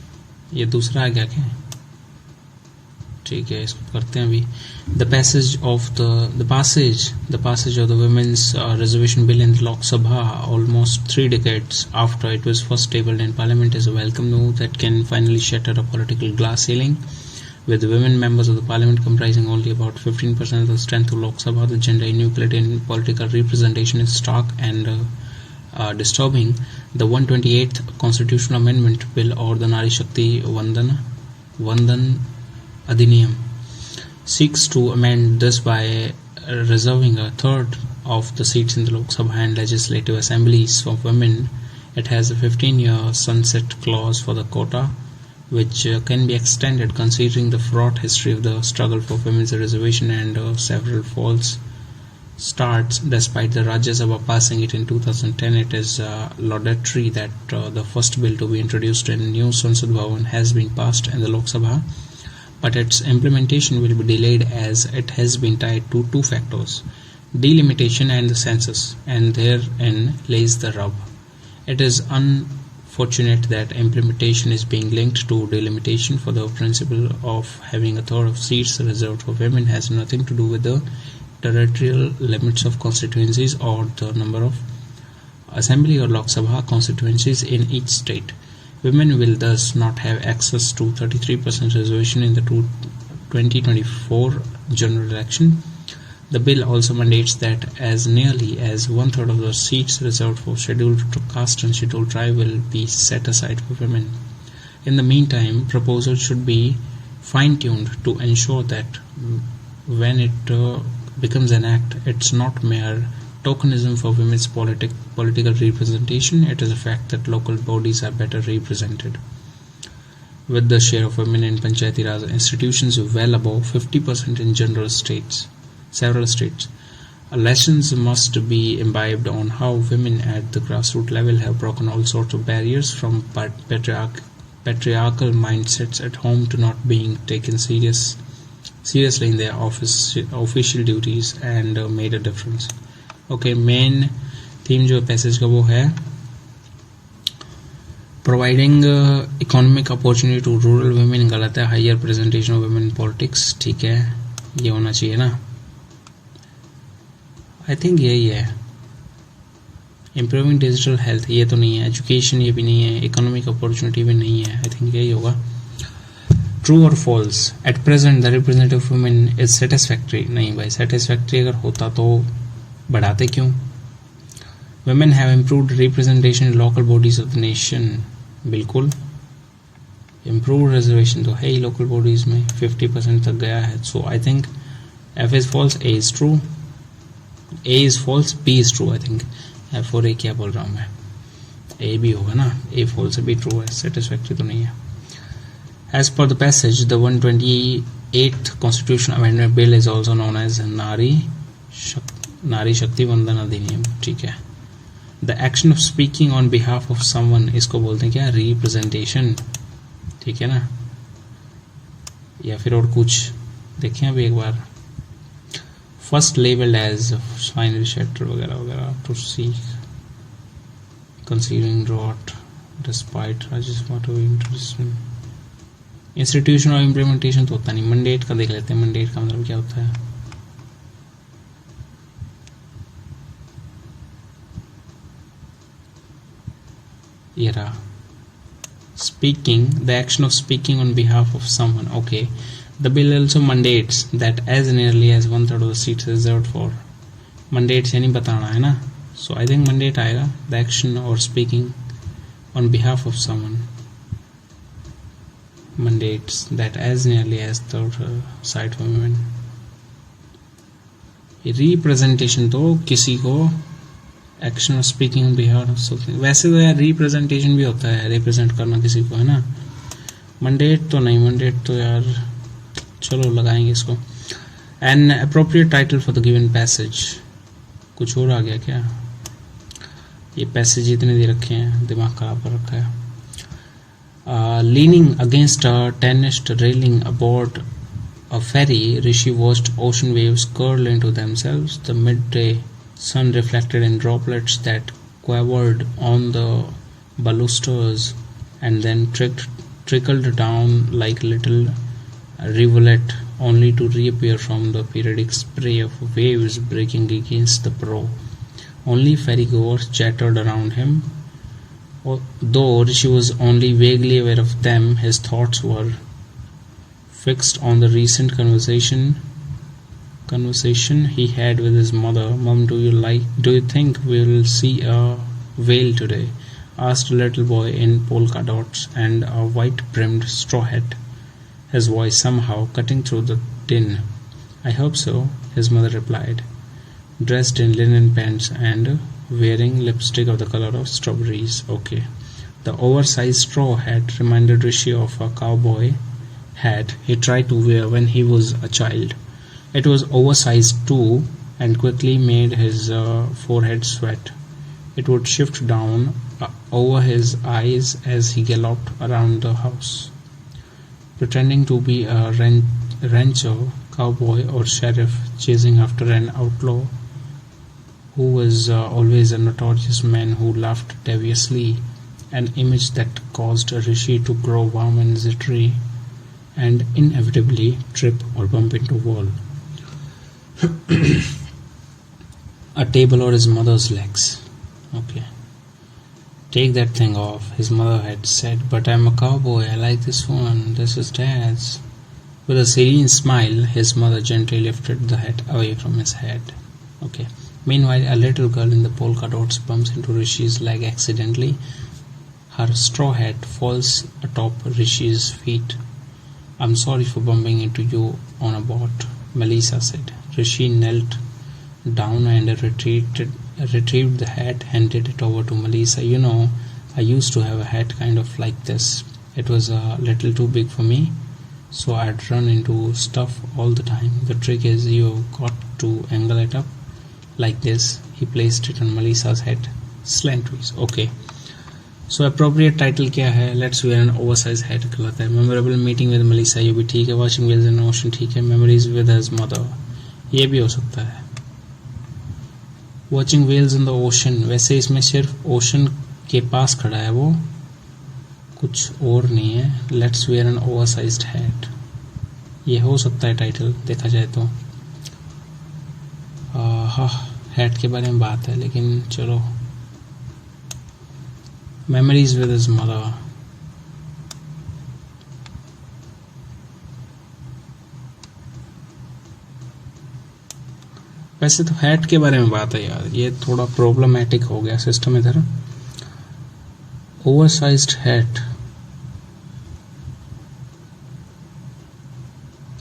ये दूसरा आ गया क्या? ठीक है, इसको करते हैं अभी. The passage of the women's reservation bill in Lok Sabha almost 3 decades after it was first tabled in Parliament is a welcome move that can finally shatter a political glass ceiling. With women members of the Parliament comprising only about 15% of the strength of Lok Sabha, the gender inequality in political representation is stark and disturbing. The 128th Constitutional Amendment Bill, or the Nari Shakti Vandan Adhiniyam, seeks to amend this by reserving a third of the seats in the Lok Sabha and Legislative Assemblies for women. It has a 15-year sunset clause for the quota, which can be extended considering the fraught history of the struggle for women's reservation and several false starts. Despite the Rajya Sabha passing it in 2010, it is laudatory that the first bill to be introduced in new Sansad Bhavan has been passed in the Lok Sabha, but its implementation will be delayed as it has been tied to two factors: delimitation and the census, and therein lays the rub. It is unfortunate that implementation is being linked to delimitation, for the principle of having a third of seats reserved for women has nothing to do with the territorial limits of constituencies or the number of assembly or Lok Sabha constituencies in each state. Women will thus not have access to 33% reservation in the 2024 general election. The bill also mandates that as nearly as one-third of the seats reserved for scheduled caste and scheduled tribe will be set aside for women. In the meantime, proposals should be fine-tuned to ensure that when it becomes an act, it's not mere tokenism for women's political representation. It is a fact that local bodies are better represented, with the share of women in Panchayati Raj institutions well above 50% in several states. Lessons must be imbibed on how women at the grassroots level have broken all sorts of barriers, from patriarchal mindsets at home to not being taken seriously in their official duties and made a difference. Okay, main theme जो पैसेज का वो है providing economic opportunity to rural women, गलत है. higher representation of women in politics, ठीक है, ये होना चाहिए ना. I think यही है. improving digital health, ये तो नहीं है. education ये भी नहीं है. economic opportunity भी नहीं है. I think यही होगा. True or false? At present, the representative of women is satisfactory. नहीं भाई, satisfactory अगर होता तो बढ़ाते क्यों? Women have improved representation in local bodies of the nation. बिल्कुल. Improved reservation तो है ही local bodies में, 50% तक गया है. So I think F is false, A is true. A is false, B is true. I think F और A क्या बोल रहा हूँ मैं? A भी होगा ना? A false है, B true है. Satisfactory तो नहीं है. As per the passage, the 128th Constitution Amendment Bill is also known as Nari Shakti Vandan Adhiniyam. ठीक है. The action of speaking on behalf of someone, इसको बोलते हैं क्या? Representation. ठीक है ना? या फिर और कुछ देखें अभी एक बार. First labeled as final shelter वगैरह वगैरह to seek concealing drought despite Rajasthan to introduction. Institution और इम्प्लीमेंटेशन तो होता नहीं. मंडेट का देख लेते हैं. मंडेट का मतलब क्या होता है? ये रहा. Speaking, the action of speaking on behalf of someone. Okay, the bill also mandates that as nearly as one-third of the seats reserved for. Mandates यानी बताना है ना. So I think mandate आएगा. The action or speaking on behalf of someone mandates that as nearly as third side for women. Representation तो किसी को action of speaking on behalf of something. वैसे तो यार representation भी होता है, represent करना किसी को, है ना. mandate तो नहीं. mandate तो यार चलो लगाएंगे इसको. An appropriate title for the given passage. कुछ और आ गया क्या? ये पैसेज इतने दे रखे हैं, दिमाग खराब कर रखा है. Leaning against a tarnished railing aboard a ferry, Rishi watched ocean waves curl into themselves. The midday sun reflected in droplets that quivered on the balusters and then trickled down like little rivulet, only to reappear from the periodic spray of waves breaking against the prow. Only ferrygoers chattered around him. Though Rishi was only vaguely aware of them, his thoughts were fixed on the recent conversation he had with his mother. Mom, do you think we will see a whale today? Asked a little boy in polka dots and a white-brimmed straw hat, his voice somehow cutting through the din. I hope so, his mother replied, dressed in linen pants and wearing lipstick of the color of strawberries. Okay. The oversized straw hat reminded Rishi of a cowboy hat he tried to wear when he was a child. It was oversized too and quickly made his forehead sweat. It would shift down over his eyes as he galloped around the house, pretending to be a rancher, cowboy, or sheriff chasing after an outlaw who was always a notorious man who laughed deviously, an image that caused Rishi to grow warm and jittery and inevitably trip or bump into a wall, a table, or his mother's legs. Okay. Take that thing off, his mother had said, but I'm a cowboy, I like this one, this is Dad's. With a serene smile, his mother gently lifted the hat away from his head. Okay. Meanwhile, a little girl in the polka dots bumps into Rishi's leg accidentally. Her straw hat falls atop Rishi's feet. I'm sorry for bumping into you on a boat, Melissa said. Rishi knelt down and retrieved the hat, handed it over to Melissa. You know, I used to have a hat kind of like this. It was a little too big for me, so I'd run into stuff all the time. The trick is you've got to angle it up like this. He placed it on Melissa's head slantways. Okay. So appropriate title क्या है? Let's wear an oversized hat गलत है. Memorable meeting with Melissa ये भी ठीक है. Watching whales in the ocean ठीक है. Memories with his mother ये भी हो सकता है. Watching whales in the ocean वैसे इसमें सिर्फ ओशन के पास खड़ा है वो, कुछ और नहीं है. Let's wear an oversized hat ये हो सकता है टाइटल देखा जाए तो. हाँ, हैट के बारे में बात है, लेकिन चलो. Memories with his mother. वैसे तो हैट के बारे में बात है यार, ये थोड़ा प्रॉब्लमेटिक हो गया सिस्टम इधर. ओवरसाइज्ड हैट,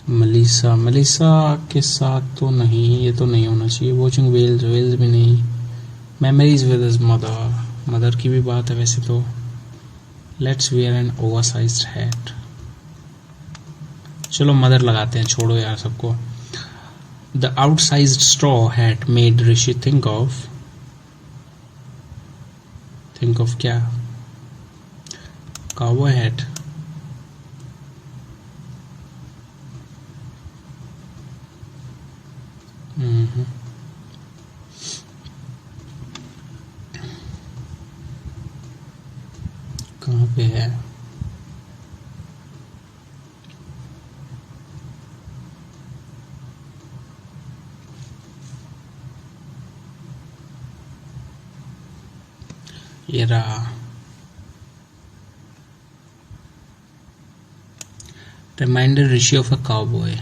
मलीसा के साथ तो नहीं, ये तो नहीं होना चाहिए. वॉचिंग वेल्स भी नहीं. मेमोरीज विद हिज मदर की भी बात है वैसे तो. Let's wear an oversized hat. चलो मदर लगाते हैं, छोड़ो यार सबको. The outsized straw hat made Rishi think of क्या? Cowboy hat. कहाँ पे है? ये रहा. Reminder Rishi of a cowboy,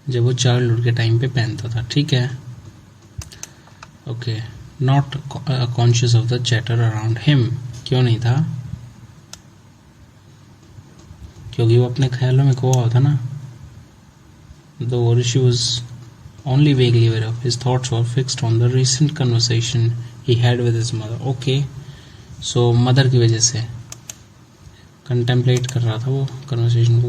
जब वो चाइल्डहुड के टाइम पे पहनता था. ठीक है. Okay. Not conscious of the chatter around him. क्यों नहीं था? क्योंकि वो अपने ख्यालों में खोया था ना. दो ऋषि was only vaguely aware of, his thoughts were fixed on the recent conversation he had with his mother. Okay, so mother की वजह से contemplate कर रहा था वो conversation को.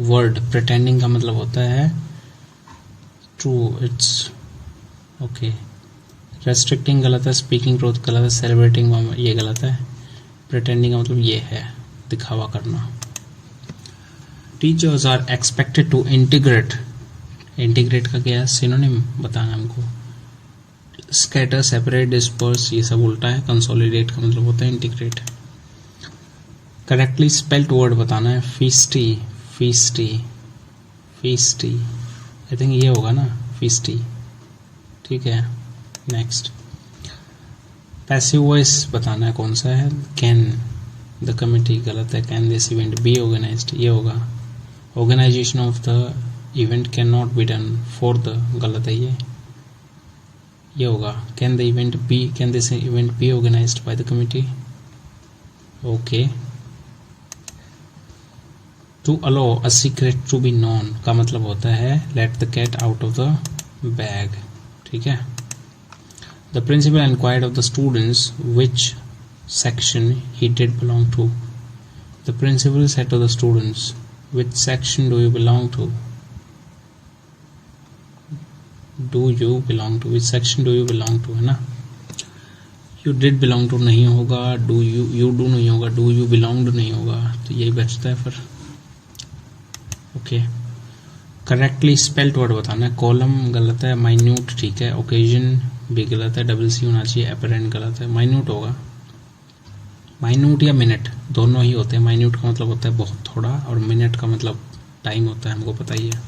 word pretending का मतलब होता है true, it's okay. restricting गलत है, speaking truth गलत है, celebrating ये गलत है. pretending का मतलब ये है दिखावा करना. Teachers are expected to integrate का क्या सिनोनिम बताना हमको. स्कैटर, सेपरेट, डिस्पर्स ये सब उल्टा है. कंसोलिडेट का मतलब होता है इंटीग्रेट. करेक्टली स्पेल्ड वर्ड बताना है. फीस्टी आई थिंक ये होगा ना, फीस्टी. ठीक है. नेक्स्ट. पैसिव वॉइस बताना है कौन सा है. कैन द कमिटी गलत है. Can this event be organised ये होगा. Organisation of the event can not be done for the गलत है ये होगा. Can this event be organised by the committee. Okay. To allow a secret to be known का मतलब होता है let the cat out of the bag. ठीक है. The principal enquired of the students which section he did belong to. The principal said to the students, which section do you belong to? Do you belong to? Which section do you belong to, है ना? You did belong to नहीं होगा, do you do नहीं होगा, do you belonged नहीं होगा, तो यही बचता है फिर. ओके, करेक्टली स्पेल्ड वर्ड बताना है. कॉलम गलत है, माइन्यूट ठीक है, ओकेजन भी गलत है, डबल सी होना चाहिए, एपरेंट गलत है, माइन्यूट होगा. माइन्यूट या मिनट दोनों ही होते हैं. माइन्यूट का मतलब होता है बहुत थोड़ा और मिनट का मतलब टाइम होता है, हमको पता ही है.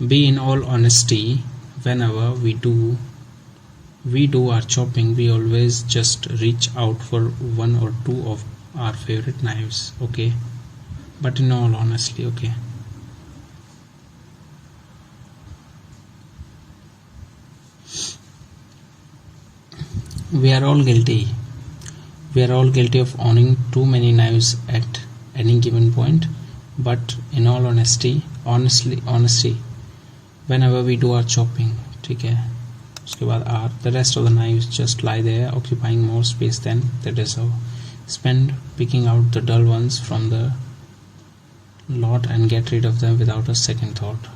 Be in all honesty, when ever we do our chopping, we always just reach out for one or two of our favorite knives. Okay, but in all honesty, okay. We are all guilty of owning too many knives at any given point, but in all honesty, whenever we do our chopping, ठीक है, उसके बाद the rest of the knives just lie there occupying more space than they deserve. Spend picking out the dull ones from the lot and get rid of them without a second thought.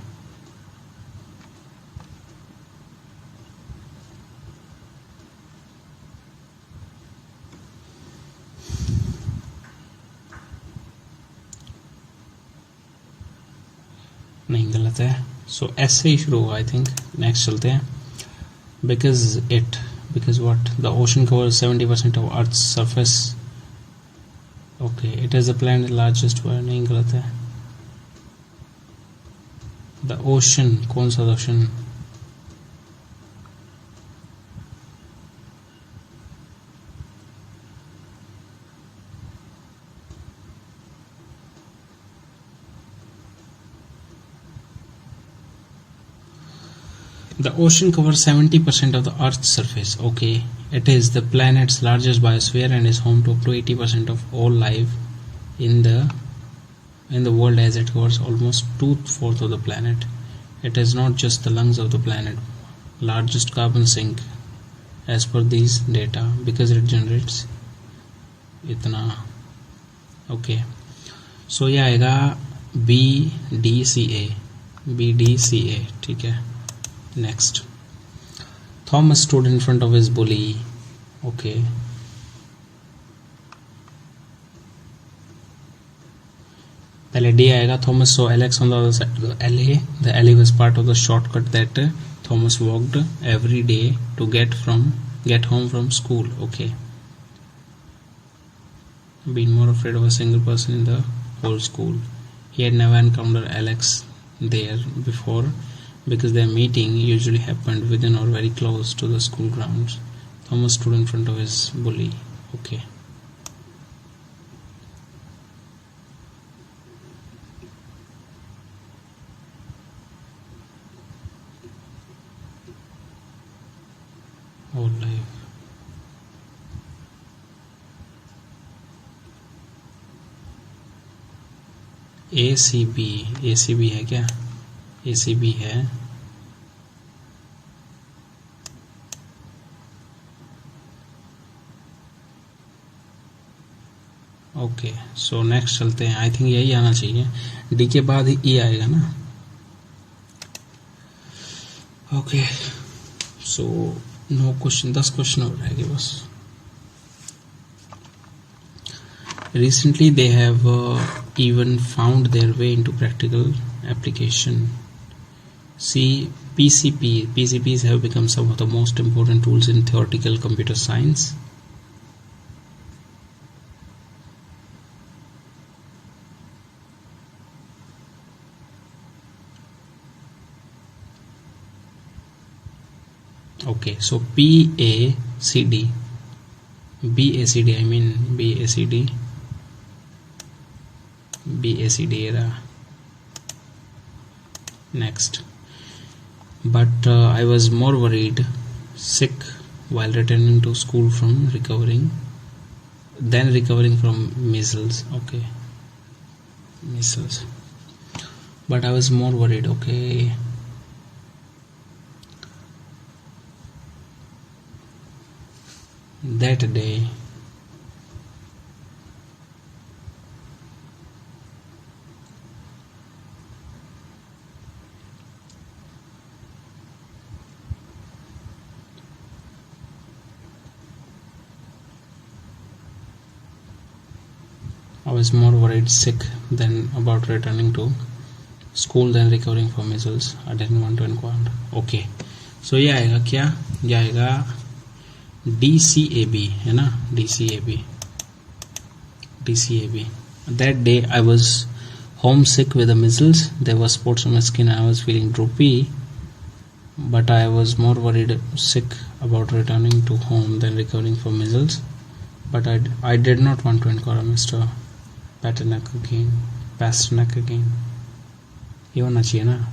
नहीं, गलत है. सो एस से ही शुरू होगा आई थिंक. नेक्स्ट चलते हैं. Because what? The ocean covers 70% of Earth's surface. Okay, it is the planet's largest world. नहीं, गलत है. The ocean, कौन सा ocean? The ocean covers 70% of the Earth's surface. Okay, it is the planet's largest biosphere and is home to up to 80% of all life in the world, as it covers almost 2/4 of the planet. It is not just the lungs of the planet, largest carbon sink as per these data, because it generates इतना. Okay, so ये आएगा BDCA. ठीक है. Next, Thomas stood in front of his bully. Okay, पहले D आएगा. Thomas saw Alex on the other side of the alley. The alley was part of the shortcut that Thomas walked every day to get home from school. Okay, been more afraid of a single person in the whole school. He had never encountered Alex there before, because their meeting usually happened within or very close to the school grounds. Thomas stood in front of his bully. Okay. Whole life. ACB है क्या? ACB है. ओके, सो नेक्स्ट चलते हैं. आई थिंक यही आना चाहिए. डी के बाद ही ई आएगा ना. Okay, so no question, 10 question हो रहेंगे बस. Recently they have even found their way into practical application. See, PCPs have become some of the most important tools in theoretical computer science. Okay, so BACD, I mean BACD era. Next, but I was more worried, sick while returning to school from recovering from measles. Okay, measles. But I was more worried. Okay. That day I was more worried sick than about returning to school than recovering from measles. I didn't want to inquire. Okay, so ये आएगा क्या? ये आएगा DCAB, है ना? DCAB. That day I was homesick with the measles. There was spots on my skin and I was feeling droopy. But I was more worried sick about returning to home than recovering from measles. But I did not want to encounter Mr. Pasternak again. ये होना चाहिए ना?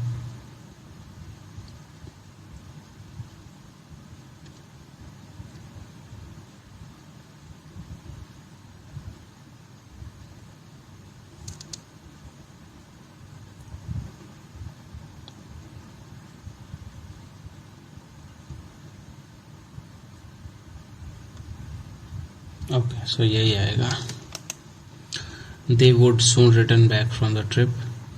Okay, so यही आएगा. They would soon return back from the trip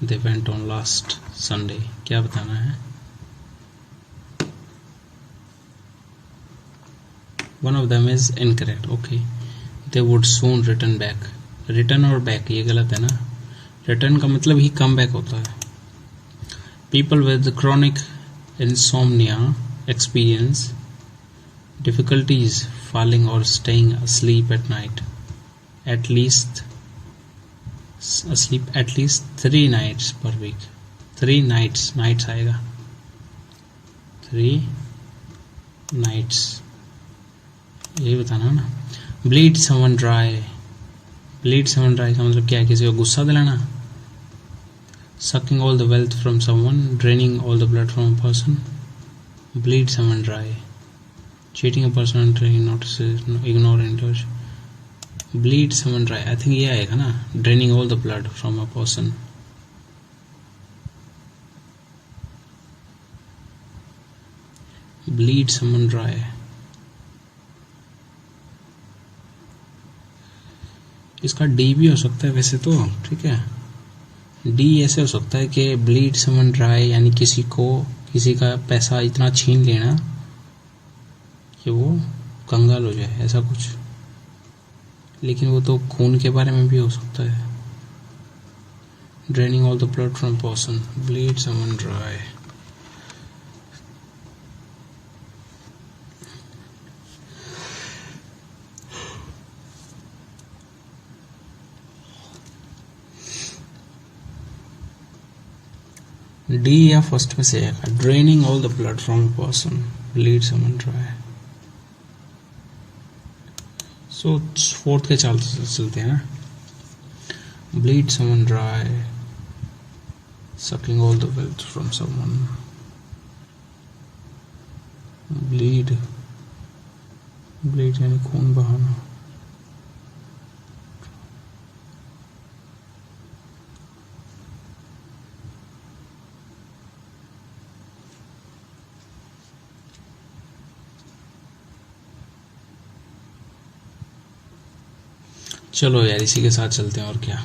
they went on last Sunday. क्या बताना है? One of them is incorrect. Okay, they would soon return back. Return और back ये गलत है ना? Return का मतलब ही come back होता है. People with chronic insomnia experience difficulties falling or staying asleep at night. At least 3 nights per week. 3 nights आएगा. 3 nights. यही बताना ना. Bleed someone dry का मतलब क्या है? किसी को गुस्सा दिलाना. Sucking all the wealth from someone, draining all the blood from a person. Bleed someone dry. Cheating a person and taking notices, ignoring it. Bleed someone dry. I think ये आएगा ना. Draining all the blood from a person. Bleed someone dry. इसका D भी हो सकता है वैसे तो, ठीक है. D ऐसे हो सकता है कि bleed someone dry यानी किसी का पैसा इतना छीन लेना कि वो कंगाल हो जाए, ऐसा कुछ. लेकिन वो तो खून के बारे में भी हो सकता है. Draining all the blood from a person. Bleed someone dry. D या फर्स्ट में से आएगा. Draining all the blood from a person. Bleed someone dry. So fourth के चलते हैं ना. Bleed someone dry. Sucking all the wealth from someone. Bleed यानी खून बहाना. चलो यार इसी के साथ चलते हैं और क्या.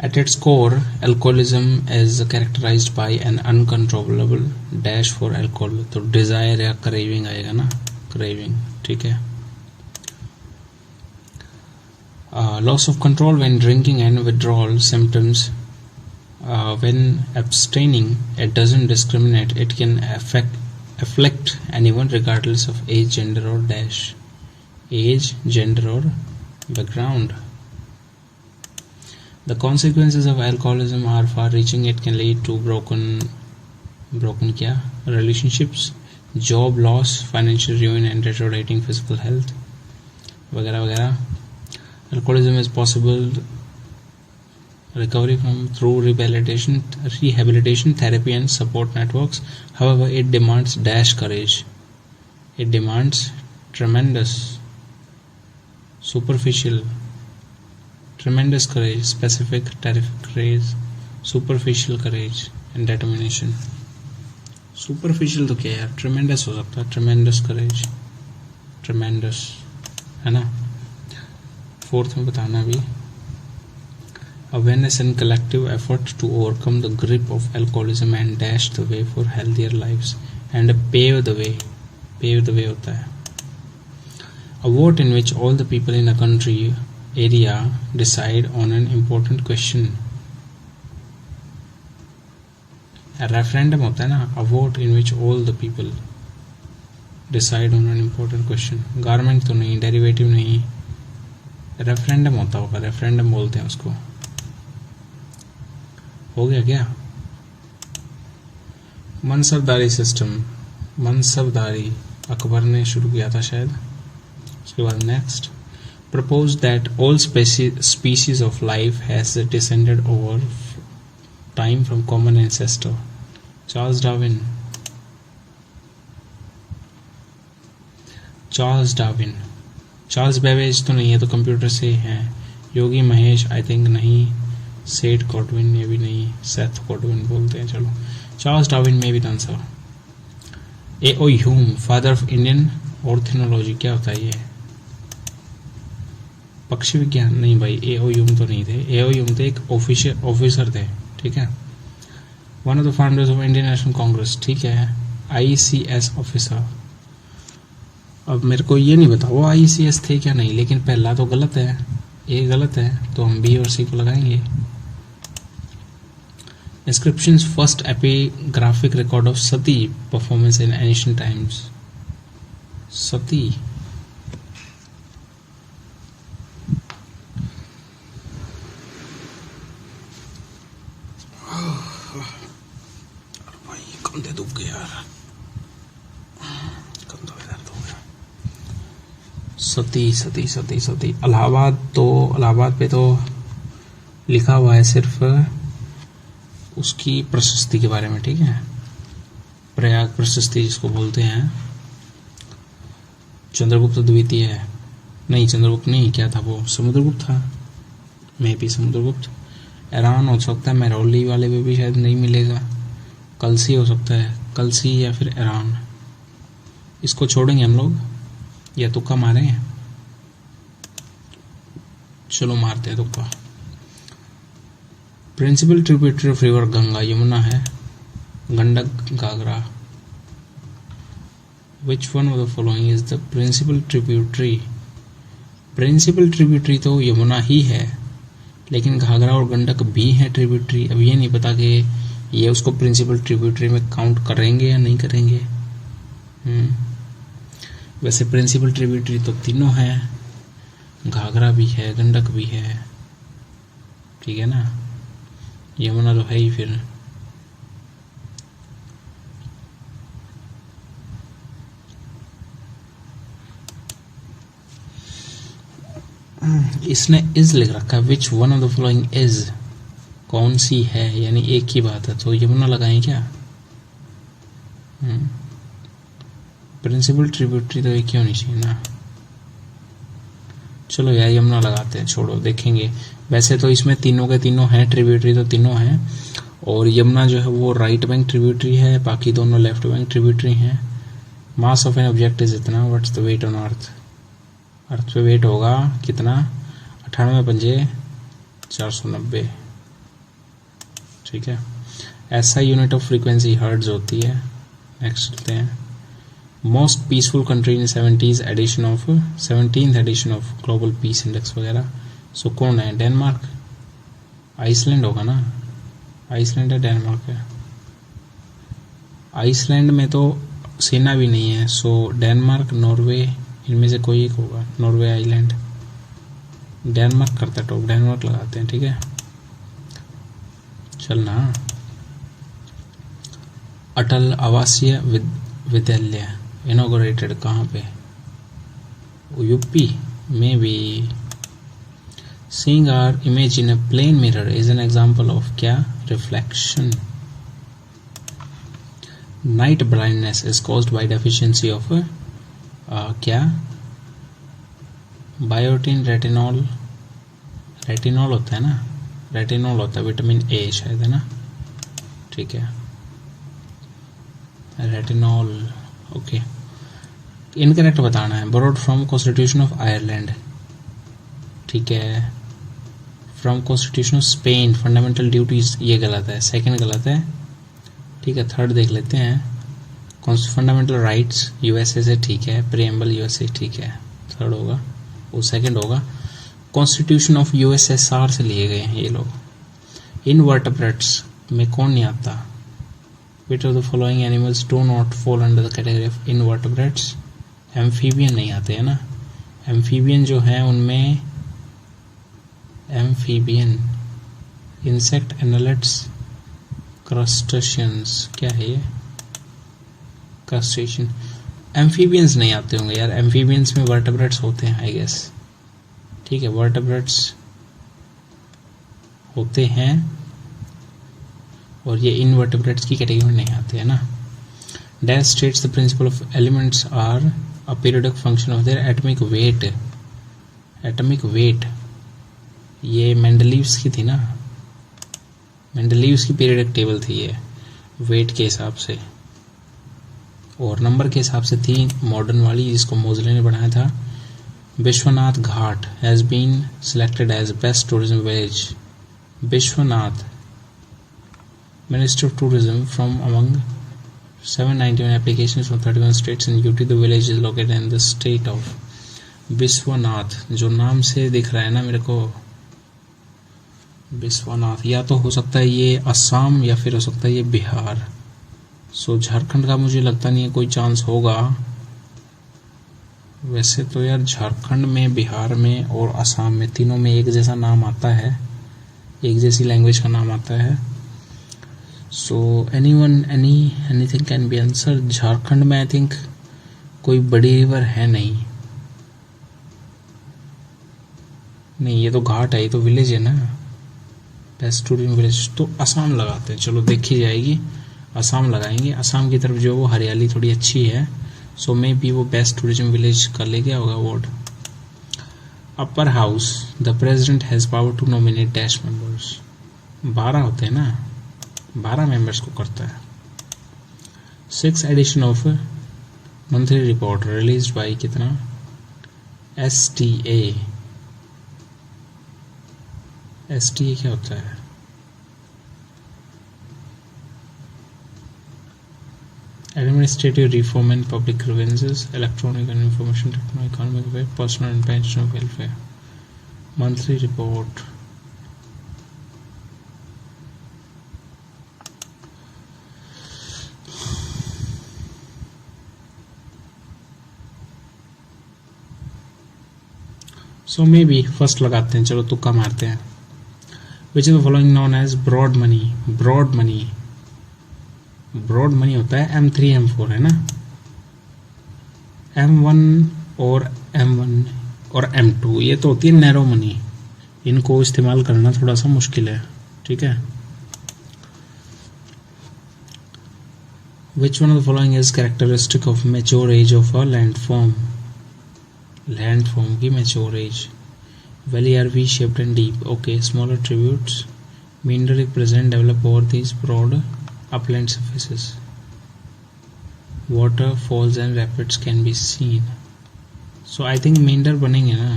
At its core, alcoholism is characterized by an uncontrollable dash for alcohol. तो desire या craving आएगा ना. Craving, ठीक है. Loss of control when drinking and withdrawal symptoms. When abstaining, it doesn't discriminate. It can afflict anyone regardless of age, gender or dash. Age, gender or background. The consequences of alcoholism are far-reaching. It can lead to broken क्या? Relationships, job loss, financial ruin and deteriorating physical health वगैरह वगैरह. Alcoholism is possible recovery from through rehabilitation, therapy and support networks. However, it demands courage. It demands tremendous courage, specific, terrific courage, superficial courage and determination. Superficial तो क्या यार? Tremendous हो सकता है. Tremendous courage, tremendous, है ना. फोर्थ में बताना भी. Awareness and collective effort to overcome the grip of alcoholism and dash the way for healthier lives and pave the way होता है. A vote in which all the people in a country area decide on an important question. Referendum होता है ना, a vote in which all the people decide on an important question. Garment तो नहीं, डेरिवेटिव नहीं, रेफरेंडम होता होगा, रेफरेंडम बोलते हैं उसको. हो गया क्या? मनसबदारी सिस्टम, मनसबदारी अकबर ने शुरू किया था शायद. उसके बाद next, propose that all species of life has descended over time from common ancestor. Charles Darwin. Charles Darwin. Charles Babbage तो नहीं है, तो कंप्यूटर से हैं. योगी महेश आई थिंक नहीं. सेठ गॉडविन ये भी नहीं, सेथ गॉडविन बोलते हैं. चलो, चार्ल्स डार्विन में भी answer. A.O.. Hume, father of Indian orthology. क्या होता है ये? पक्षी विज्ञान. नहीं भाई, ए.ओ. ह्यूम तो नहीं थे. ए.ओ. ह्यूम थे एक ऑफिसर थे. ठीक है. One of the founders of Indian national Congress. ठीक है. ICS officer. अब मेरे को ये नहीं पता वो ICS थे क्या नहीं, लेकिन पहला तो गलत है, ए गलत है, तो हम बी और सी को लगाएंगे. Inscriptions first epigraphic record of Sati performance in ancient times. Sati. भाई कंधे दुख गए यार, कंधों में दर्द हो गया. सती सती सती सती. इलाहाबाद, तो इलाहाबाद पे तो लिखा हुआ है सिर्फ उसकी प्रशस्ति के बारे में. ठीक है. प्रयाग प्रशस्ति जिसको बोलते हैं. चंद्रगुप्त द्वितीय है. नहीं, चंद्रगुप्त नहीं, क्या था वो? समुद्रगुप्त था. मैं भी समुद्रगुप्त. ईरान हो सकता है, मेहरौली वाले में भी शायद नहीं मिलेगा. कलसी हो सकता है, कलसी या फिर ईरान. इसको छोड़ेंगे हम लोग या तुक्का मारे? चलो मारते हैं तुक्का. Principal tributary of river Ganga. Yamuna है, Gandak, Ghaghara. Which one of the following is the principal tributary? Principal tributary तो यमुना ही है, लेकिन घाघरा और गंडक भी है ट्रिब्यूटरी. अब ये नहीं पता कि ये उसको प्रिंसिपल ट्रिब्यूटरी में काउंट करेंगे या नहीं करेंगे. वैसे प्रिंसिपल ट्रिब्यूटरी तो तीनों हैं, घाघरा भी है, गंडक भी है. ठीक है ना. यमुना तो है ही. फिर इसने इज लिख रखा है. Which one of the following is, कौन सी है, यानी एक ही बात है, तो यमुना लगाएं क्या? प्रिंसिपल ट्रिब्यूटरी तो एक ही होनी चाहिए ना. चलो यार यमुना लगाते हैं, छोड़ो देखेंगे. वैसे तो इसमें तीनों के तीनों हैं, ट्रिब्यूटरी तो तीनों हैं, और यमुना जो है वो राइट बैंक ट्रिब्यूटरी है, बाकी दोनों लेफ्ट बैंक ट्रिब्यूटरी हैं. Mass of an object is इतना. What's the weight on earth? Earth पे वेट होगा कितना? 98 पंजे 490. ठीक है. ऐसा यूनिट ऑफ फ्रीक्वेंसी हर्ट्ज होती है. नेक्स्ट चलते हैं. Most peaceful country in 17th edition of global peace index वगैरह. सो कौन है? डेनमार्क, आइसलैंड होगा ना. आइसलैंड है, डेनमार्क है. आइसलैंड में तो सेना भी नहीं है, सो डेनमार्क, नॉर्वे, इनमें से कोई एक होगा. Norway island. डेनमार्क करता है टॉप, डेनमार्क लगाते हैं. ठीक है. चलना. अटल आवासीय विद्यालय इनॉग्रेटेड कहाँ पे? यूपी में भी. Seeing our image in a plane mirror is an example of क्या? Reflection. Night blindness is caused by deficiency of क्या? Biotin, retinol. रेटिनॉल होता है ना, रेटिनॉल होता है, विटामिन ए शायद है ना. ठीक है. रेटिनॉल. ओके. इनकरेक्ट बताना है. Borrowed from constitution of Ireland. ठीक है. From constitution of Spain. Fundamental duties, ये गलत है, सेकंड गलत है. ठीक है. थर्ड देख लेते हैं. फंडामेंटल राइट्स USA से. ठीक है. Preamble USA. ठीक है. थर्ड होगा, वो सेकंड होगा. कॉन्स्टिट्यूशन ऑफ यूएसएसआर से लिए गए हैं ये लोग। इनवर्टेब्रेट्स में कौन नहीं आता? विच of the following animals do not fall under the category of invertebrates? Amphibian नहीं आते है ना। एम्फीबियन जो है उनमें एम्फीबियन, इंसेक्ट, एनालिट्स, क्रस्टेशियंस, क्या है ये? क्रस्टेशियन। एम्फीबियंस नहीं आते होंगे यार, एम्फीबियंस में वर्टेब्रेट्स होते हैं आई गेस। ठीक है, वर्टेब्रेट्स होते हैं और ये इनवर्टेब्रेट्स की कैटेगरी में नहीं आते है ना। Dash states the principle of elements are a periodic function of their atomic weight. Atomic weight ये मेंडलीव्स की थी ना, मेंडलीव्स की पीरियोडिक टेबल थी ये, वेट के हिसाब से और नंबर के हिसाब से थी मॉडर्न वाली, जिसको मोजले ने बनाया था। Vishwanath Ghat has been selected as best tourism village. Vishwanath, minister of tourism, from among 791 applications from 31 states and UT, the village is located in the state of Vishwanath. जो नाम से दिख रहा है ना मेरे को विश्वनाथ, या तो हो सकता है ये असम या फिर हो सकता है ये बिहार। सो झारखंड का मुझे लगता नहीं है कोई चांस होगा। वैसे तो यार झारखंड में, बिहार में और असम में, तीनों में एक जैसा नाम आता है, एक जैसी लैंग्वेज का नाम आता है। So anything can be answer. Jharkhand में आई थिंक कोई बड़ी रिवर है नहीं, ये तो घाट है, ये तो विलेज है ना, बेस्ट टूरिज्म विलेज। तो असम लगाते हैं, चलो देखी जाएगी, असम लगाएंगे। असम की तरफ जो वो हरियाली थोड़ी अच्छी है, सो मे बी वो बेस्ट टूरिज्म विलेज का ले गया होगा award. Upper house, the president has power to nominate dash members. 12 होते हैं ना, 12 मेंबर्स को करता है। 6th edition of monthly report release by कितना? STA। STA क्या होता है? Administrative reform and public grievances, electronic and information technology, economic affair, personnel and pension welfare. Monthly report so maybe first लगाते हैं, चलो तुक्का मारते हैं। Which is the following known as broad money? Broad money, broad money होता है M3 M4 है ना। M1 और M1 और M2 ये तो होती है नैरो मनी, इनको इस्तेमाल करना थोड़ा सा मुश्किल है। ठीक है, which one of the following is characteristic of mature age of a landform? Landform की mature age. Valley are V shaped and deep, okay. Smaller tributes, meander present develop over these broad upland surfaces. Waterfalls and rapids can be seen. So I think meander बनेंगे ना।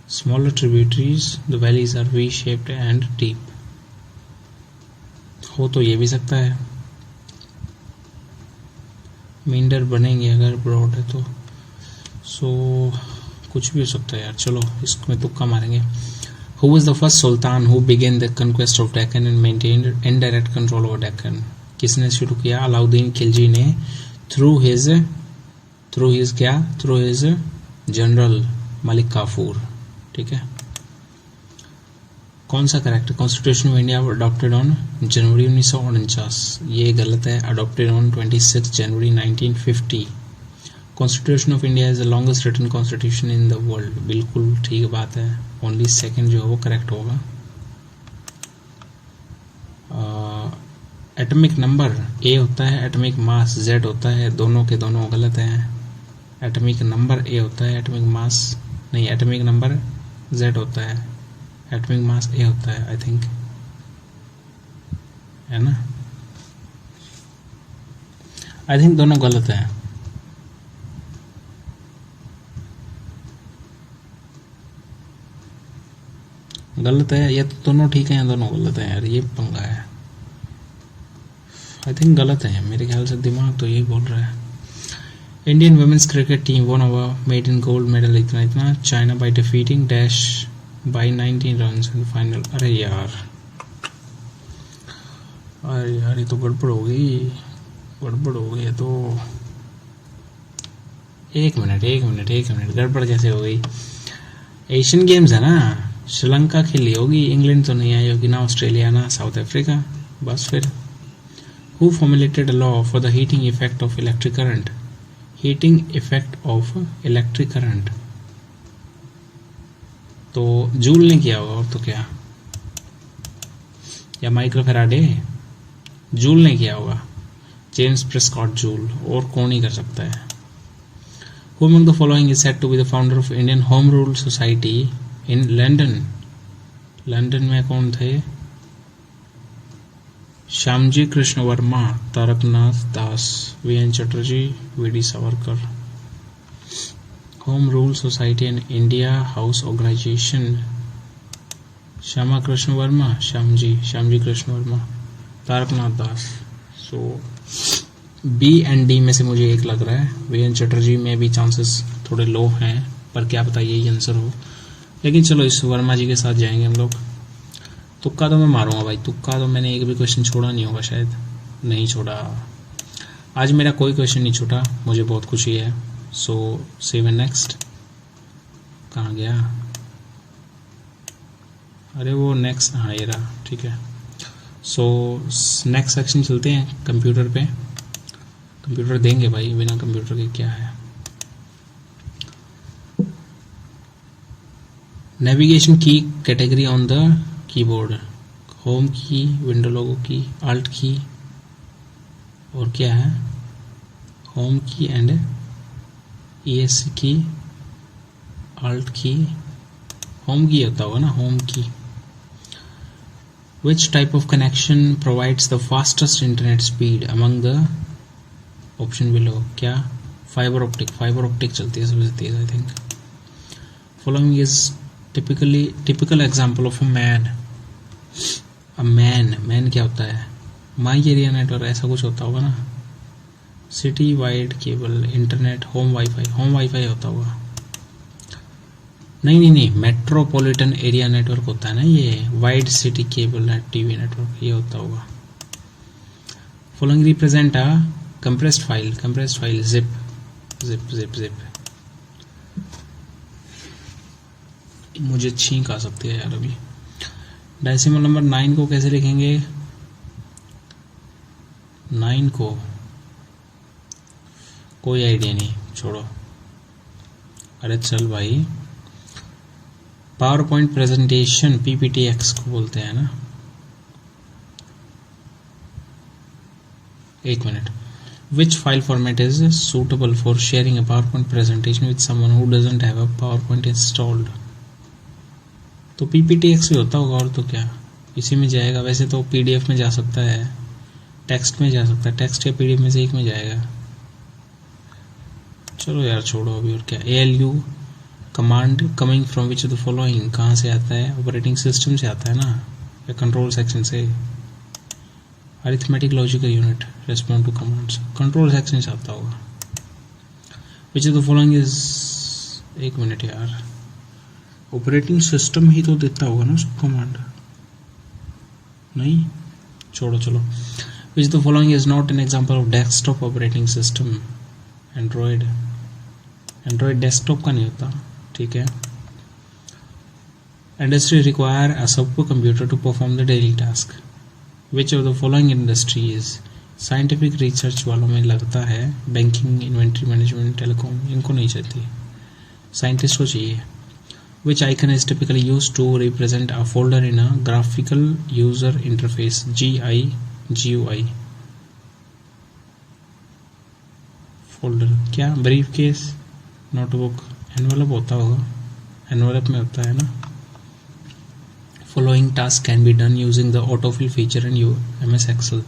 Smaller tributaries, the valleys are V-shaped and deep. हो तो ये भी सकता है, meander बनेंगे अगर broad है तो। So कुछ भी हो सकता है यार, चलो इसमें तुक्का मारेंगे। Who was the first sultan who began the conquest of Deccan and maintained indirect control over Deccan? किसने शुरू किया? अलाउद्दीन खिलजी ने through his general Malik Kafur. ठीक है, कौन सा correct? Constitution of India adopted on January 1949, ये गलत है, adopted on 26 January 1950। Constitution of India is the longest written constitution in the world, बिल्कुल ठीक बात है, ओनली सेकंड जो है वो करेक्ट होगा। एटॉमिक नंबर A होता है, एटॉमिक मास Z होता है, दोनों के दोनों गलत हैं। एटॉमिक नंबर A होता है, एटॉमिक मास नहीं, एटॉमिक नंबर Z होता है, एटॉमिक मास A होता है आई थिंक, है ना। आई थिंक दोनों गलत हैं। गलत है, या तो दोनों ठीक है या दोनों गलत है यार, ये पंगा है। आई थिंक गलत है, मेरे ख्याल से दिमाग तो यही बोल रहा है। Indian women's cricket team won over made in gold medal इतना इतना China by defeating dash by 19 runs in final. अरे यार ये तो गड़बड़ हो गई है तो। एक मिनट गड़बड़ कैसे हो गई? एशियन गेम्स है ना, श्रीलंका खेली होगी, इंग्लैंड तो नहीं आई होगी ना, ऑस्ट्रेलिया ना साउथ अफ्रीका, बस फिर। Who formulated a law for the heating effect of electric current? Heating effect of electric current तो जूल ने किया होगा, और तो क्या, या माइकल फैराडे? जूल ने किया होगा, जेम्स प्रेस्कॉट जूल, और कौन ही कर सकता है। Who among the following is said to be the founder of Indian Home Rule Society in London? London में कौन थे? Shyamji Krishna Varma, Taraknath Das, VN Chatterjee, VD Savarkar. Home rule society and India house organisation, Shyama Krishna Varma, Shyamji Krishna Varma, Taraknath Das. So B and D में से मुझे एक लग रहा है, वीएन चटर्जी में भी चांसेस थोड़े लो हैं, पर क्या पता यही आंसर हो। लेकिन चलो इस वर्मा जी के साथ जाएंगे हम लोग। तुक्का तो मैं मारूंगा भाई, तुक्का तो मैंने एक भी क्वेश्चन छोड़ा नहीं होगा, शायद नहीं छोड़ा। आज मेरा कोई क्वेश्चन नहीं छूटा, मुझे बहुत खुशी है। सो सेव एंड नेक्स्ट कहाँ गया? अरे वो नेक्स्ट, हाँ ये रहा, ठीक है। सो नेक्स्ट सेक्शन चलते हैं कंप्यूटर पे। कंप्यूटर देंगे भाई, बिना कंप्यूटर के क्या है। नेविगेशन की category on the keyboard, home की, विंडो लोगो की, आल्ट की, और क्या है, होम की एंड ESC की, आल्ट की, होम की होता होगा ना, होम की। Which type of connection provides the fastest internet speed among the option below? क्या? फाइबर ऑप्टिक चलती है सबसे तेज, I think. Following is typical example of a man क्या होता है? माई एरिया नेटवर्क ऐसा कुछ होता होगा ना, city wide cable, internet, home wifi होता होगा। नहीं, मेट्रोपॉलिटन एरिया नेटवर्क होता है ना ये, wide city cable net, TV network, ये होता होगा। Following represent a compressed file, zip। मुझे छींक आ सकती है यार अभी। डेसिमल नंबर 9 को कैसे लिखेंगे? 9 को कोई आइडिया नहीं, छोड़ो। अरे चल भाई, पावर पॉइंट प्रेजेंटेशन PPTX को बोलते हैं ना। एक minute. Which file format is suitable for sharing a PowerPoint presentation with someone who doesn't have a PowerPoint installed? तो PPTX भी होता होगा, और तो क्या, इसी में जाएगा। वैसे तो PDF में जा सकता है, टेक्स्ट में जा सकता है, टेक्स्ट या PDF में से एक में जाएगा। चलो यार छोड़ो अभी, और क्या। ALU command coming from which of the following, कहाँ से आता है? ऑपरेटिंग सिस्टम से आता है ना, या कंट्रोल सेक्शन से? Arithmetic logical unit respond to commands, control section से आता होगा। Which of the following is, एक मिनट यार, ऑपरेटिंग सिस्टम ही तो देता होगा ना उसको कमांड, नहीं छोड़ो चलो। Which of the following is not an example of desktop operating system? Android desktop का नहीं होता, ठीक है। Industry require a super computer to perform the daily task. Which of the following industries? Scientific research वालों में लगता है बैंकिंग, इन्वेंट्री मैनेजमेंट, टेलीकॉम, इनको नहीं चाहती, साइंटिस्ट को चाहिए। Which icon is typically use to represent a folder in a graphical user interface? GUI folder, क्या? ब्रीफ केस, नोटबुक, एनवेलप होता होगा, एनवेलप में होता है ना। Following tasks can be done using the autofill feature in MS Excel.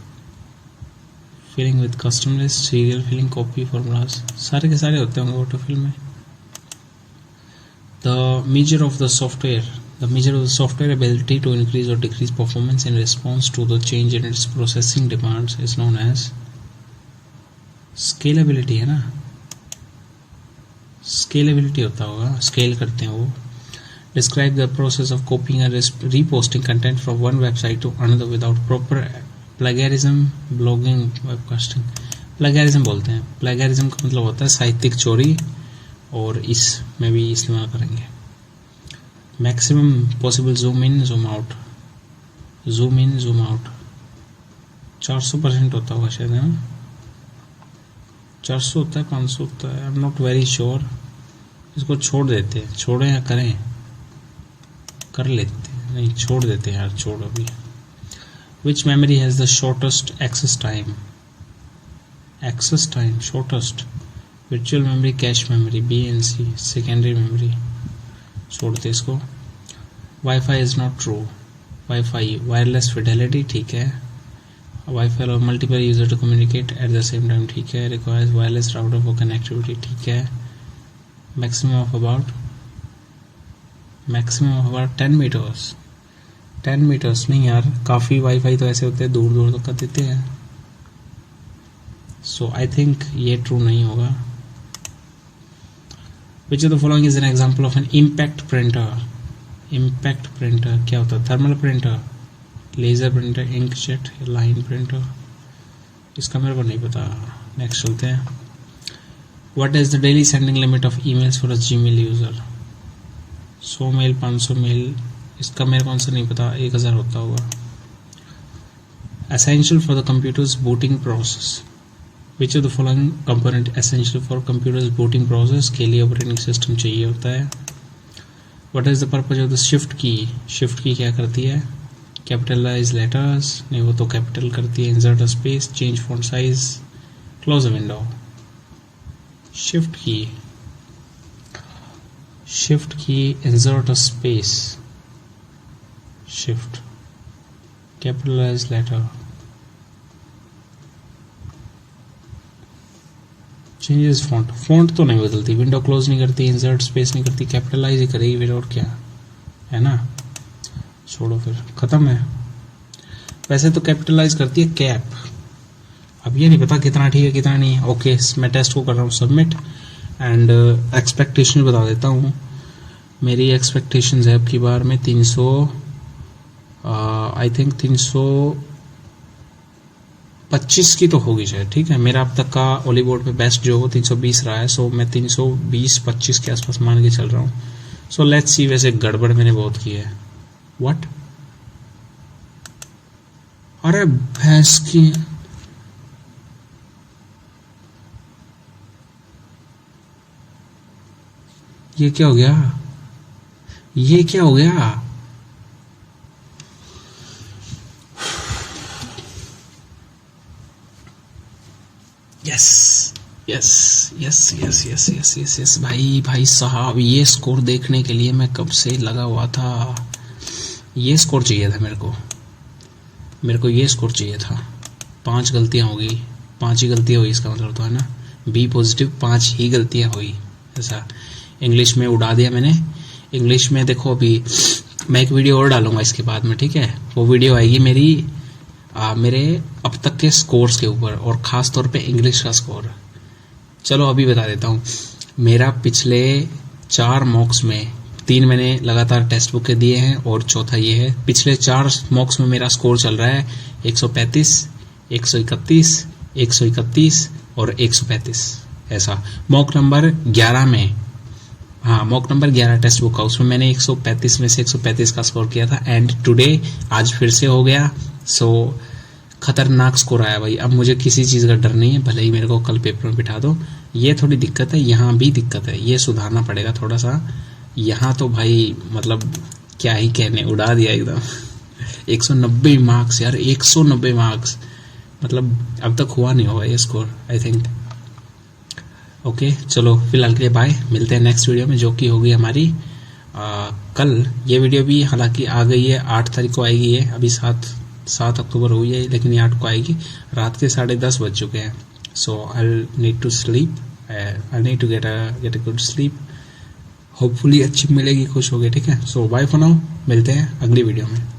Filling with custom list, serial filling, copy formulas, सारे के सारे होते होंगे autofill में। The measure of the software ability to increase or decrease performance in response to the change in its processing demands is known as scalability, है ना। स्केलेबिलिटी होता होगा, स्केल करते हैं वो। Describe the process of copying and reposting content from one website to another without proper plagiarism, blogging, webcasting. Plagiarism बोलते हैं, प्लेगरिज्म का मतलब होता है साहित्यिक चोरी, और इसमें भी इस्तेमाल करेंगे। Maximum possible zoom in zoom out, zoom in zoom out 400% होता होगा शायद, है ना? 400 होता है, 500 होता है, आई एम नॉट वेरी श्योर। इसको छोड़ देते हैं, छोड़ें या करें, कर लेते हैं, नहीं छोड़ देते हैं यार, छोड़ अभी। Which memory has the shortest access time, access time shortest, virtual memory, cache memory, BNC, secondary memory, छोड़ते इसको। Wifi is not true, wifi wireless fidelity ठीक है, वाईफाई और multiple user to communicate at the same time ठीक है, requires wireless router for connectivity ठीक है। Maximum of about 10 metres, 10 metres नहीं यार, काफ़ी वाईफाई तो ऐसे होते हैं दूर दूर तक कर देते हैं, सो आई थिंक ये ट्रू नहीं होगा। Which of the following is an example of an impact printer, impact printer क्या होता है? Thermal printer, laser printer, inkjet, line printer, इसका मेरे को नहीं पता। नेक्स्ट चलते हैं। What is the daily sending limit of emails for a Gmail user? 100 mail, 500 mail, इसका मेरे को आंसर नहीं पता, 1000 होता होगा। Essential for the computers booting process, which of the following component essential for computers booting process के लिए ऑपरेटिंग सिस्टम चाहिए होता है। What is the purpose of the shift की? शिफ्ट की क्या करती है? कैपिटलाइज लेटर्स, नहीं वो तो कैपिटल करती है। Insert a space, change font size, close a window. Shift key insert a space, shift, capitalise letter, changes font, font तो नहीं बदलती, विंडो क्लोज नहीं करती, इंसर्ट स्पेस नहीं करती, कैपिटलाइज ही करेगी फिर, और क्या है ना? छोड़ो फिर, खत्म है। वैसे तो कैपिटलाइज करती है कैप, अब ये नहीं पता कितना ठीक है कितना नहीं है। ओके, मैं टेस्ट को कर रहा हूँ सबमिट, एंड एक्सपेक्टेशन बता देता हूँ। मेरी एक्सपेक्टेशंस है अब की बार में 300, आई थिंक 325 की तो होगी शायद, ठीक है। मेरा अब तक का ओली बोर्ड पे बेस्ट जो हो 320 रहा है, सो मैं 320-25 के आसपास मान के चल रहा हूँ। सो लेट्स सी, वैसे गड़बड़ मैंने बहुत की है। व्हाट? अरे भैंस की, ये क्या हो गया? ये क्या हो गया? Yes yes yes yes yes yes yes yes भाई साहब, ये स्कोर देखने के लिए मैं कब से लगा हुआ था। ये स्कोर चाहिए था मेरे को ये स्कोर चाहिए था। 5 गलतियां हो गई, 5 ही गलतियां हुई, इसका मतलब तो है ना, बी पॉजिटिव 5 ही गलतियां हुई। ऐसा इंग्लिश में उड़ा दिया मैंने। इंग्लिश में देखो, अभी मैं एक वीडियो और डालूंगा इसके बाद में, ठीक है। वो वीडियो आएगी मेरे अब तक के स्कोर्स के ऊपर, और खास तौर पे इंग्लिश का स्कोर। चलो अभी बता देता हूँ। मेरा पिछले 4 मॉक्स में 3 मैंने लगातार टेक्स्ट बुक के दिए हैं, और चौथा ये है। पिछले 4 मॉक्स में मेरा स्कोर चल रहा है 135, 131, 131 और 135। ऐसा मॉक नंबर 11 में, हाँ मॉक नंबर 11 टेक्स्ट बुक का, उसमें मैंने 135 में से 135 का स्कोर किया था। एंड टुडे आज फिर से हो गया। सो खतरनाक स्कोर आया भाई। अब मुझे किसी चीज़ का डर नहीं है, भले ही मेरे को कल पेपर में बिठा दो। ये थोड़ी दिक्कत है, यहाँ भी दिक्कत है, ये सुधारना पड़ेगा थोड़ा सा। यहाँ तो भाई मतलब क्या ही कहने, उड़ा दिया एकदम। 190 मार्क्स यार, 190 मार्क्स, मतलब अब तक हुआ नहीं होगा ये स्कोर, आई थिंक। ओके चलो फिलहाल के लिए बाय, मिलते हैं नेक्स्ट वीडियो में, जो कि होगी हमारी कल। ये वीडियो भी हालांकि आ गई है, 8 तारीख को आएगी। ये अभी 7 अक्टूबर हुई है, लेकिन ये 8 को आएगी। रात के 10:30 बज चुके हैं। So I need to sleep, I need to get a good sleep. Hopefully अच्छी मिलेगी, खुश हो गए, ठीक है। सो बाय फॉर नाउ, मिलते हैं अगली वीडियो में।